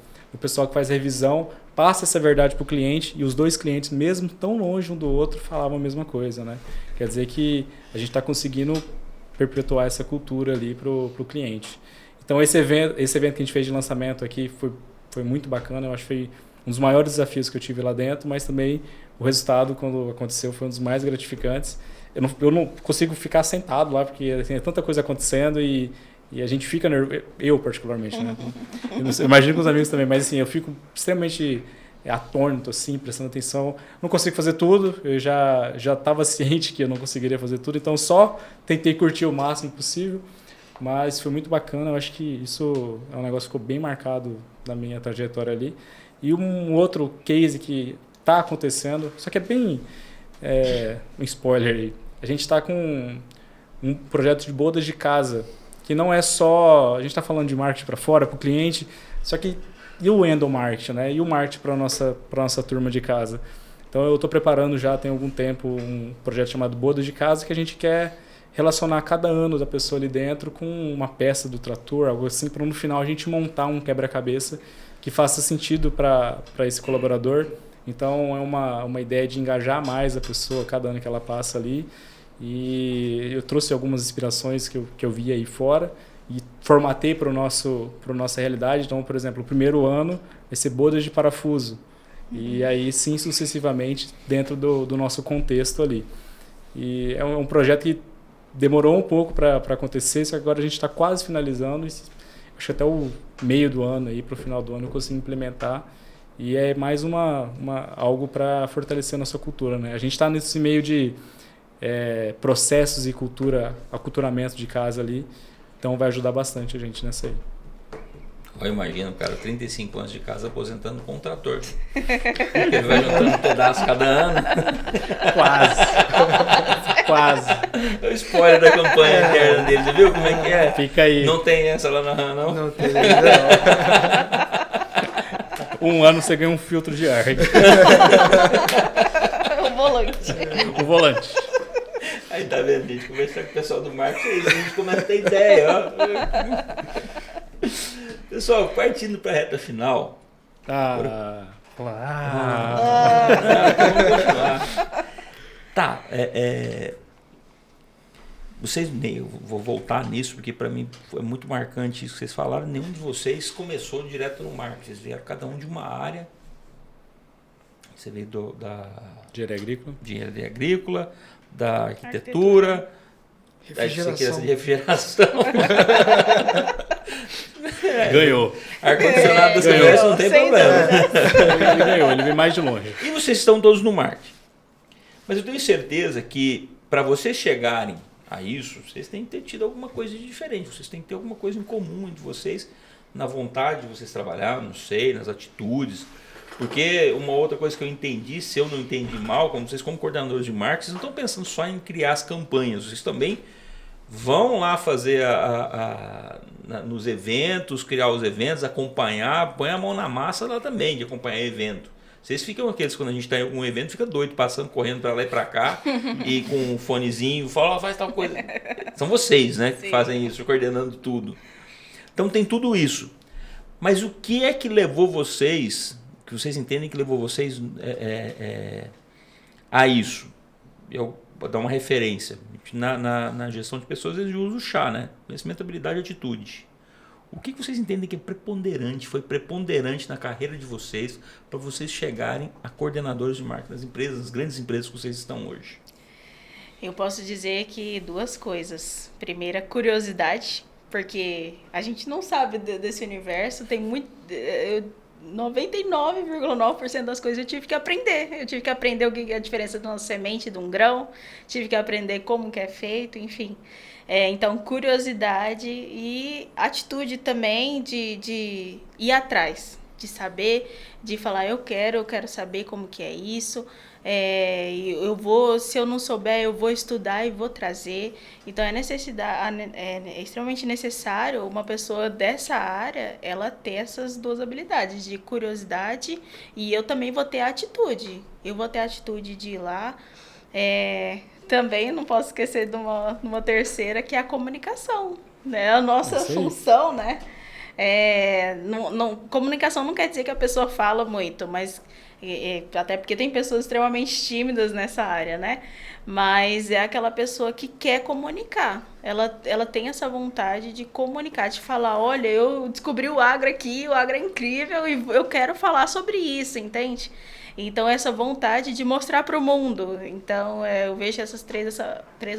pessoal que faz revisão, passa essa verdade para o cliente e os dois clientes, mesmo tão longe um do outro, falavam a mesma coisa, né? Quer dizer que a gente está conseguindo perpetuar essa cultura ali para o cliente. Então, esse evento que a gente fez de lançamento aqui foi muito bacana. Eu acho que foi um dos maiores desafios que eu tive lá dentro, mas também o resultado, quando aconteceu, foi um dos mais gratificantes. Eu não consigo ficar sentado lá, porque assim, é tanta coisa acontecendo e a gente fica nervoso. Eu, particularmente, né? Eu imagino com os amigos também, mas assim, eu fico extremamente atônito, assim, prestando atenção. Não consigo fazer tudo, eu já estava ciente que eu não conseguiria fazer tudo, então só tentei curtir o máximo possível. Mas foi muito bacana, eu acho que isso é um negócio que ficou bem marcado na minha trajetória ali. E um outro case que está acontecendo, só que é bem um spoiler aí. A gente está com um projeto de bodas de casa, que não é só... A gente está falando de marketing para fora, para o cliente, só que e o endomarketing, né? E o marketing para a nossa turma de casa. Então eu estou preparando já tem algum tempo um projeto chamado Bodas de Casa, que a gente quer relacionar cada ano da pessoa ali dentro com uma peça do trator, algo assim, para no final a gente montar um quebra-cabeça que faça sentido para esse colaborador. Então é uma ideia de engajar mais a pessoa cada ano que ela passa ali. E eu trouxe algumas inspirações que eu vi aí fora e formatei para nossa realidade. Então, por exemplo, o primeiro ano vai ser bodas de parafuso. E aí sim, sucessivamente, dentro do nosso contexto ali. E é um projeto que demorou um pouco para acontecer, só que agora a gente está quase finalizando. Acho que até o meio do ano, para o final do ano, eu consigo implementar. E é mais algo para fortalecer a nossa cultura, né? A gente está nesse meio de processos e aculturamento de casa ali. Então vai ajudar bastante a gente nessa aí. Eu imagino, cara, 35 anos de casa aposentando com um trator. Ele vai juntando um pedaço cada ano. Quase. É o spoiler da campanha interna deles, viu como é que é? Fica aí. Não tem essa lá na RAM, não? Não tem ainda não. Um ano você ganha um filtro de ar. O volante. Aí tá vendo, a gente conversar com o pessoal do marketing, a gente começa a ter ideia, ó. Pessoal, partindo para a reta final. Vamos continuar. Tá, vocês, eu vou voltar nisso, porque para mim foi muito marcante isso que vocês falaram. Nenhum de vocês começou direto no marketing, vocês vieram cada um de uma área. Você veio da engenharia agrícola, da arquitetura, Refrigeração. de refrigeração. Ganhou. Ar-condicionado da CBS não tem problema. Ele ganhou, ele veio mais de longe. E vocês estão todos no marketing. Mas eu tenho certeza que para vocês chegarem a isso, vocês têm que ter tido alguma coisa de diferente. Vocês têm que ter alguma coisa em comum entre vocês, na vontade de vocês trabalhar, não sei, nas atitudes. Porque uma outra coisa que eu entendi, se eu não entendi mal, como vocês como coordenadores de marketing, vocês não estão pensando só em criar as campanhas, vocês também vão lá fazer nos eventos, criar os eventos, acompanhar, põe a mão na massa lá também de acompanhar evento. Vocês ficam aqueles, quando a gente está em algum evento, fica doido, passando, correndo para lá e para cá, e com um fonezinho, fala, faz tal coisa. São vocês, né, que fazem isso, coordenando tudo. Então tem tudo isso. Mas o que é que levou vocês... que vocês entendem que levou vocês a isso? Eu vou dar uma referência. Na gestão de pessoas, eles usam o chá, né? Conhecimento, habilidade e atitude. O que vocês entendem que foi preponderante na carreira de vocês para vocês chegarem a coordenadores de marketing das empresas, das grandes empresas que vocês estão hoje? Eu posso dizer que 2 coisas. Primeira, curiosidade, porque a gente não sabe desse universo, tem muito... 99,9% das coisas eu tive que aprender. Eu tive que aprender o que é a diferença de uma semente e de um grão, tive que aprender como que é feito, enfim. Então, curiosidade e atitude também de ir atrás, de saber, de falar, eu quero saber como que é isso. Se eu não souber, eu vou estudar e vou trazer. Então é extremamente necessário uma pessoa dessa área, ela ter essas duas habilidades, de curiosidade, e eu também vou ter a atitude. Eu vou ter a atitude de ir lá. Também não posso esquecer de uma terceira, que é a comunicação, né? A nossa função, né? Comunicação não quer dizer que a pessoa fala muito, mas até porque tem pessoas extremamente tímidas nessa área, né? Mas é aquela pessoa que quer comunicar. Ela tem essa vontade de comunicar, de falar, olha, eu descobri o agro aqui, o agro é incrível e eu quero falar sobre isso, entende? Então, essa vontade de mostrar para o mundo. Então, eu vejo essas três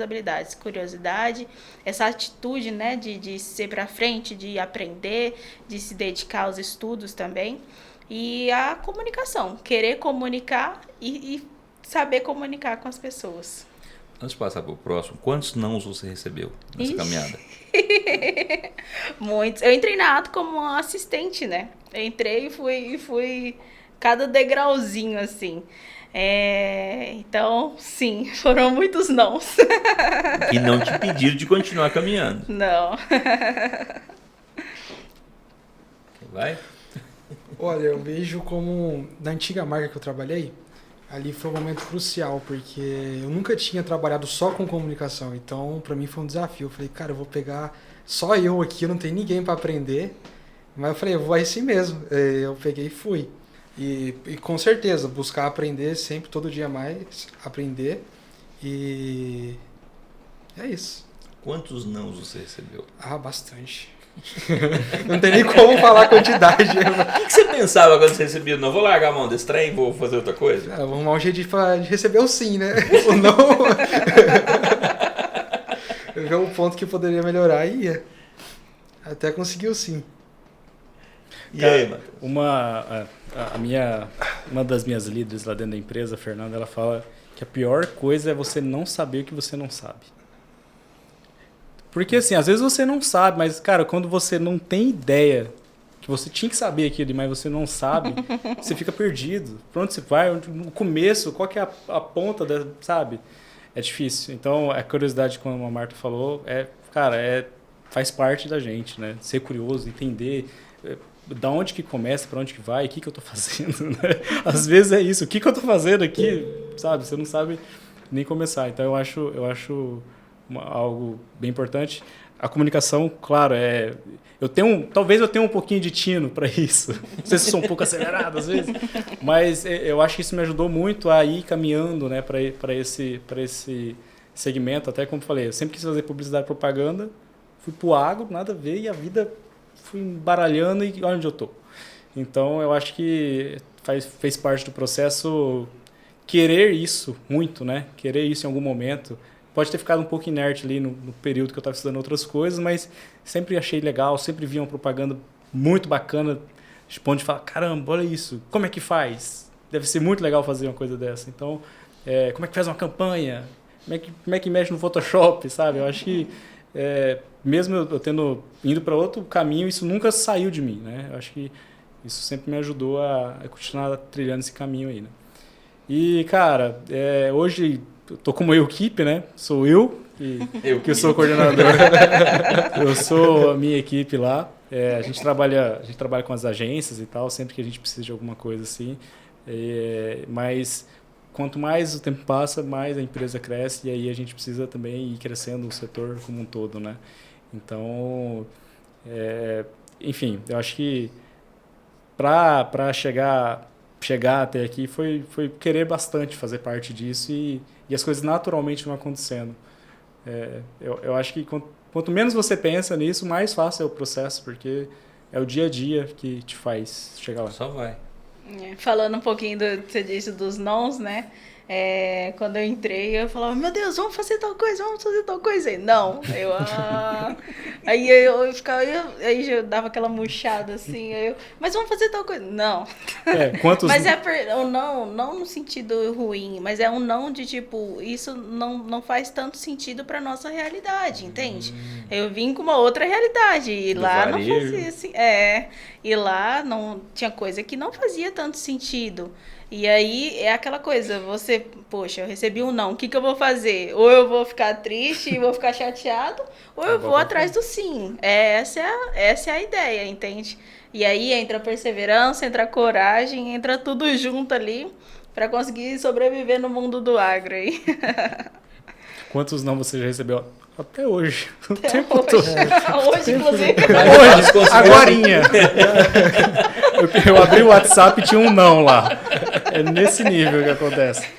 habilidades. Curiosidade, essa atitude, né, de ser para frente, de aprender, de se dedicar aos estudos também. E a comunicação. Querer comunicar e saber comunicar com as pessoas. Antes de passar para o próximo, quantos nãos você recebeu nessa caminhada? Muitos. Eu entrei na ATO como assistente, né? Eu entrei e fui cada degrauzinho, assim. Então, sim, foram muitos nãos. E não te pediram de continuar caminhando. Não. Vai? Olha, eu vejo como, na antiga marca que eu trabalhei, ali foi um momento crucial, porque eu nunca tinha trabalhado só com comunicação, então para mim foi um desafio. Eu falei, cara, eu vou pegar só eu aqui, eu não tenho ninguém para aprender, mas eu falei, eu vou assim mesmo. Eu peguei e fui. E com certeza, buscar aprender sempre, todo dia mais, aprender, e é isso. Quantos nãos você recebeu? Bastante. Não tem nem como falar a quantidade. O que você pensava quando você recebia? Não, vou largar a mão desse trem e vou fazer outra coisa? Vou arrumar um jeito de receber o sim, né? O não. Eu vi um ponto que poderia melhorar e ia. Até conseguir o sim. E aí, mano? Uma das minhas líderes lá dentro da empresa, a Fernanda, ela fala que a pior coisa é você não saber o que você não sabe. Porque, assim, às vezes você não sabe, mas, cara, quando você não tem ideia que você tinha que saber aquilo, mas você não sabe, você fica perdido. Pra onde você vai? No começo, qual que é a ponta, sabe? É difícil. Então, a curiosidade, como a Marta falou, faz parte da gente, né? Ser curioso, entender da onde que começa, para onde que vai, o que eu tô fazendo, né? Às vezes é isso, o que eu tô fazendo aqui, sabe? Você não sabe nem começar. Então, eu acho algo bem importante. A comunicação, claro, talvez eu tenha um pouquinho de tino para isso. Não sei se sou um pouco acelerado às vezes, mas eu acho que isso me ajudou muito a ir caminhando, né, para esse segmento. Até como falei, eu sempre quis fazer publicidade e propaganda, fui pro agro, nada a ver, e a vida fui embaralhando e olha onde eu tô. Então, eu acho que fez parte do processo querer isso muito, né? Querer isso em algum momento. Pode ter ficado um pouco inerte ali no período que eu estava estudando outras coisas, mas sempre achei legal, sempre vi uma propaganda muito bacana, de ponto de falar, caramba, olha isso, como é que faz? Deve ser muito legal fazer uma coisa dessa. Então, como é que faz uma campanha? Como é que mexe no Photoshop, sabe? Eu acho que, mesmo eu indo para outro caminho, isso nunca saiu de mim, né? Eu acho que isso sempre me ajudou a continuar trilhando esse caminho aí, né? E, cara, hoje... Eu tô como equipe, né? Sou eu, que eu sou o coordenador. Eu sou a minha equipe lá. A gente trabalha com as agências e tal, sempre que a gente precisa de alguma coisa assim. Mas quanto mais o tempo passa, mais a empresa cresce e aí a gente precisa também ir crescendo o setor como um todo, né? Então, enfim, eu acho que para chegar até aqui foi querer bastante fazer parte disso e as coisas naturalmente vão acontecendo. Eu acho que quanto menos você pensa nisso, mais fácil é o processo, porque é o dia a dia que te faz chegar lá. Só vai. Falando um pouquinho você disse dos nãos, né? Quando eu entrei, eu falava, meu Deus, vamos fazer tal coisa, vamos fazer tal coisa. E não, aí eu ficava, aí já dava aquela murchada assim, mas vamos fazer tal coisa. Não. Mas um não no sentido ruim, mas é um não de tipo, isso não faz tanto sentido pra nossa realidade, entende? Eu vim com uma outra realidade e lá não fazia assim. E lá não tinha coisa que não fazia tanto sentido. E aí é aquela coisa, poxa, eu recebi um não, o que eu vou fazer? Ou eu vou ficar triste e vou ficar chateado, ou eu vou atrás do sim. Essa é a ideia, entende? E aí entra a perseverança, entra a coragem, entra tudo junto ali para conseguir sobreviver no mundo do agro aí. Quantos não você já recebeu? Até hoje. Até hoje, inclusive. Hoje, agorinha. Eu abri o WhatsApp e tinha um não lá. É nesse nível que acontece.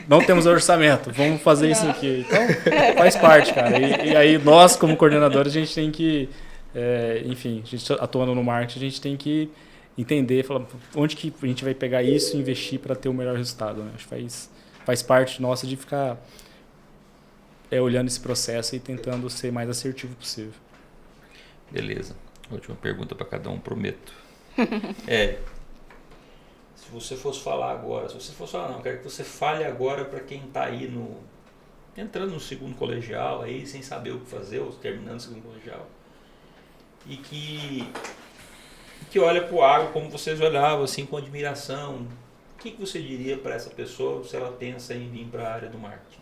Não temos orçamento, vamos fazer isso aqui. Então, faz parte, cara. E aí, nós, como coordenadores, a gente tem que... enfim, a gente atuando no marketing, a gente tem que entender, falar onde que a gente vai pegar isso e investir para ter o melhor resultado. Né? Acho que faz parte nossa de ficar... olhando esse processo e tentando ser mais assertivo possível. Beleza. Última pergunta para cada um, prometo. Se você fosse falar agora, quero que você fale agora para quem está aí entrando no segundo colegial, aí sem saber o que fazer, ou terminando o segundo colegial, e que olha para o agro como vocês olhavam, assim, com admiração. O que você diria para essa pessoa se ela pensa em vir para a área do marketing?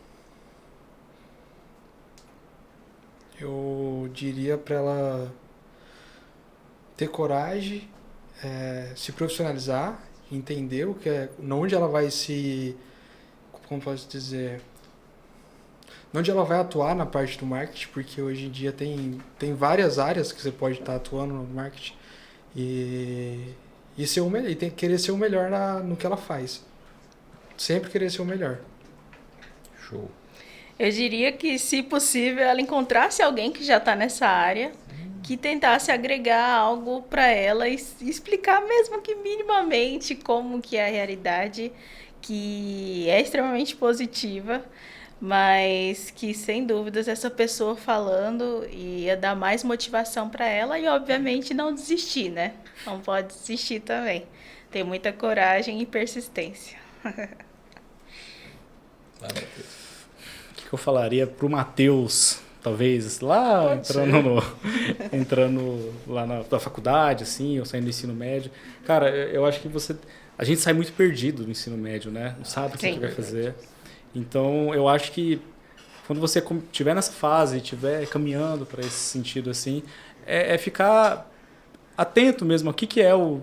Eu diria para ela ter coragem, se profissionalizar, entender o que onde ela vai como posso dizer, onde ela vai atuar na parte do marketing, porque hoje em dia tem várias áreas que você pode estar atuando no marketing e ser o melhor, e tem que querer ser o melhor no que ela faz. Sempre querer ser o melhor. Show. Eu diria que, se possível, ela encontrasse alguém que já está nessa área, que tentasse agregar algo para ela e explicar, mesmo que minimamente, como que é a realidade, que é extremamente positiva, mas que, sem dúvidas, essa pessoa falando ia dar mais motivação para ela e, obviamente, não desistir, né? Não pode desistir também. Ter muita coragem e persistência. O que eu falaria pro Matheus, talvez, lá entrando lá na faculdade, assim, ou saindo do ensino médio. Cara, eu acho que a gente sai muito perdido do ensino médio, né? Não sabe o que vai fazer. Então, eu acho que quando você estiver nessa fase, estiver caminhando para esse sentido, assim, ficar atento mesmo ao que é o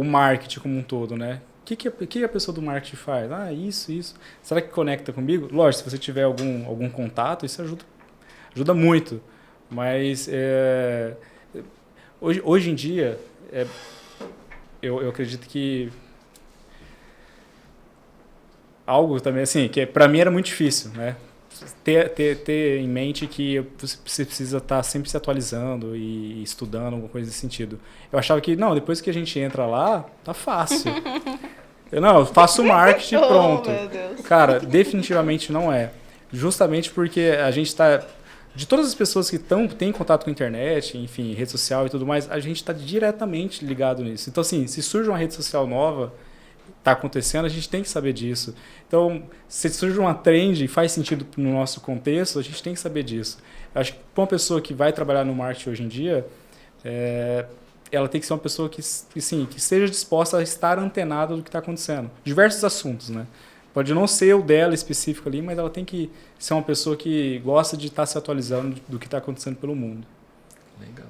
marketing como um todo, né? O que a pessoa do marketing faz? Isso. Será que conecta comigo? Lógico, se você tiver algum contato, isso ajuda muito. Mas hoje em dia, eu acredito que algo também, assim, que para mim era muito difícil, né? Ter em mente que você precisa estar sempre se atualizando e estudando, alguma coisa nesse sentido. Eu achava que, não, depois que a gente entra lá, tá fácil. Eu faço marketing e pronto. Meu Deus. Cara, definitivamente não é. Justamente porque a gente está... De todas as pessoas que têm contato com a internet, enfim, rede social e tudo mais, a gente está diretamente ligado nisso. Então, assim, se surge uma rede social nova, está acontecendo, a gente tem que saber disso. Então, se surge uma trend e faz sentido no nosso contexto, a gente tem que saber disso. Eu acho que para uma pessoa que vai trabalhar no marketing hoje em dia, ela tem que ser uma pessoa que esteja disposta a estar antenada do que está acontecendo. Diversos assuntos, né? Pode não ser o dela específico ali, mas ela tem que ser uma pessoa que gosta de estar se atualizando do que está acontecendo pelo mundo. Legal.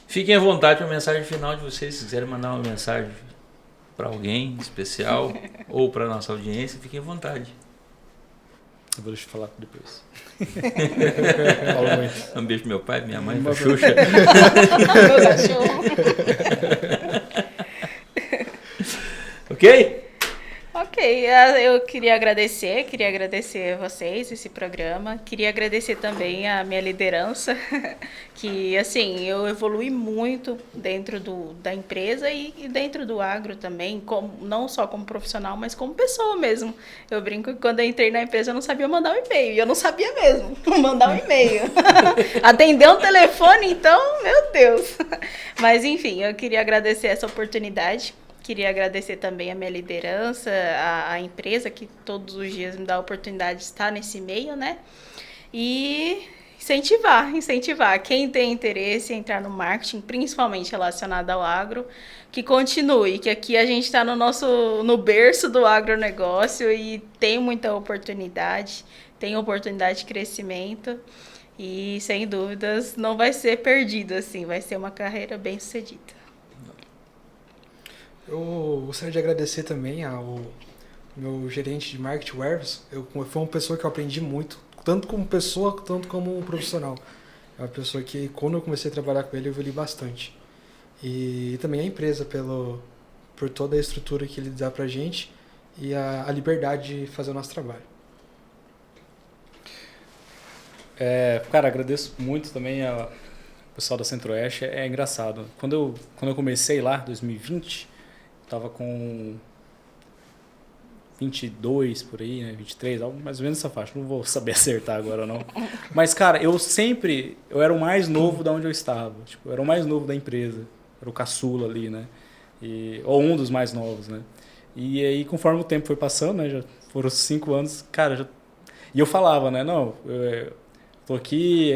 Fiquem à vontade para a mensagem final de vocês. Se quiserem mandar uma mensagem para alguém especial ou para a nossa audiência, fiquem à vontade. Eu vou deixar falar depois. Um beijo pro meu pai, minha mãe, pra Xuxa. Meu cachorro. Ok? Ok. Ok, eu queria agradecer vocês, esse programa. Queria agradecer também a minha liderança, que assim, eu evolui muito dentro da empresa e dentro do agro também, não só como profissional, mas como pessoa mesmo. Eu brinco que quando eu entrei na empresa eu não sabia mandar um e-mail, e eu não sabia mesmo mandar um e-mail. Atender um telefone, então, meu Deus. Mas enfim, eu queria agradecer essa oportunidade. Queria agradecer também a minha liderança, a empresa que todos os dias me dá a oportunidade de estar nesse meio, né? E incentivar. Quem tem interesse em entrar no marketing, principalmente relacionado ao agro, que continue, que aqui a gente está no berço do agronegócio e tem muita oportunidade, tem oportunidade de crescimento e, sem dúvidas, não vai ser perdido, assim, vai ser uma carreira bem sucedida. Eu gostaria de agradecer também ao meu gerente de marketing, o Herves. Foi uma pessoa que eu aprendi muito, tanto como pessoa, tanto como profissional. É uma pessoa que, quando eu comecei a trabalhar com ele, eu evolui bastante. E também a empresa, por toda a estrutura que ele dá pra gente e a liberdade de fazer o nosso trabalho. Cara, agradeço muito também ao pessoal da Centro-Oeste. É engraçado. Quando eu comecei lá, 2020... Tava com 22 por aí, né? 23, algo mais ou menos essa faixa. Não vou saber acertar agora, não. Mas, cara, eu era o mais novo da onde eu estava. Tipo, eu era o mais novo da empresa. Era o caçula ali, né? Ou um dos mais novos, né? E aí, conforme o tempo foi passando, né? Já foram 5 anos, cara, E eu falava, né? Não, eu tô aqui,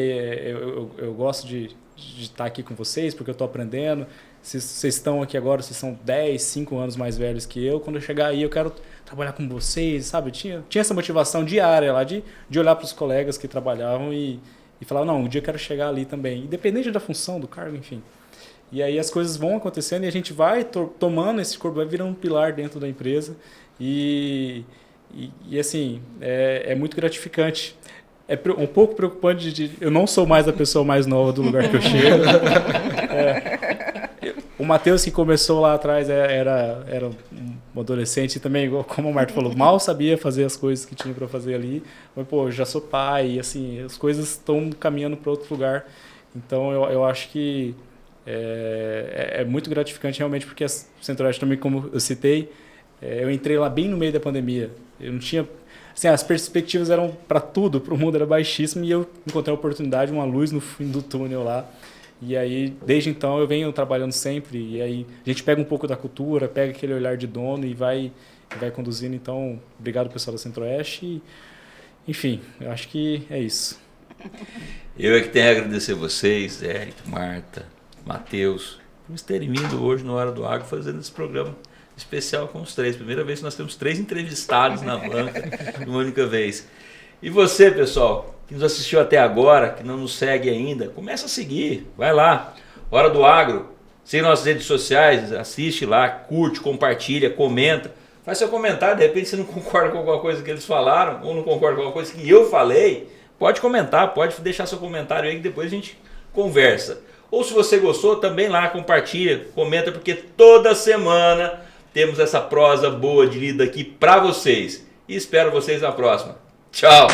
eu gosto de estar aqui com vocês, porque eu tô aprendendo. Vocês estão aqui agora, vocês são 10, 5 anos mais velhos que eu. Quando eu chegar aí, eu quero trabalhar com vocês, sabe? Tinha essa motivação diária lá de olhar para os colegas que trabalhavam e falar, não, um dia eu quero chegar ali também. Independente da função, do cargo, enfim. E aí as coisas vão acontecendo e a gente vai tomando esse corpo, vai virando um pilar dentro da empresa. E assim, é muito gratificante. É um pouco preocupante de eu não sou mais a pessoa mais nova do lugar que eu chego. O Matheus, que começou lá atrás, era um adolescente também, como o Marto falou, mal sabia fazer as coisas que tinha para fazer ali. Mas, pô, já sou pai, e assim, as coisas estão caminhando para outro lugar. Então, eu acho que é muito gratificante realmente, porque a Centro-Oeste também, como eu citei, eu entrei lá bem no meio da pandemia. Eu não tinha... Assim, as perspectivas eram para tudo, para o mundo era baixíssimo, e eu encontrei a oportunidade, uma luz no fim do túnel lá. E aí, desde então, eu venho trabalhando sempre. E aí, a gente pega um pouco da cultura, pega aquele olhar de dono e vai conduzindo. Então, obrigado, pessoal da Centro-Oeste. E, enfim, eu acho que é isso. Eu é que tenho a agradecer vocês, Érico, Marta, Matheus, por terem vindo hoje no Hora do Agro fazendo esse programa especial com os três. Primeira vez que nós temos 3 entrevistados na banca, uma única vez. E você, pessoal, que nos assistiu até agora, que não nos segue ainda, começa a seguir, vai lá, Hora do Agro, siga nossas redes sociais, assiste lá, curte, compartilha, comenta, faz seu comentário, de repente você não concorda com alguma coisa que eles falaram, ou não concorda com alguma coisa que eu falei, pode comentar, pode deixar seu comentário aí que depois a gente conversa. Ou se você gostou, também lá, compartilha, comenta, porque toda semana temos essa prosa boa de lida aqui para vocês. E espero vocês na próxima. Tchau!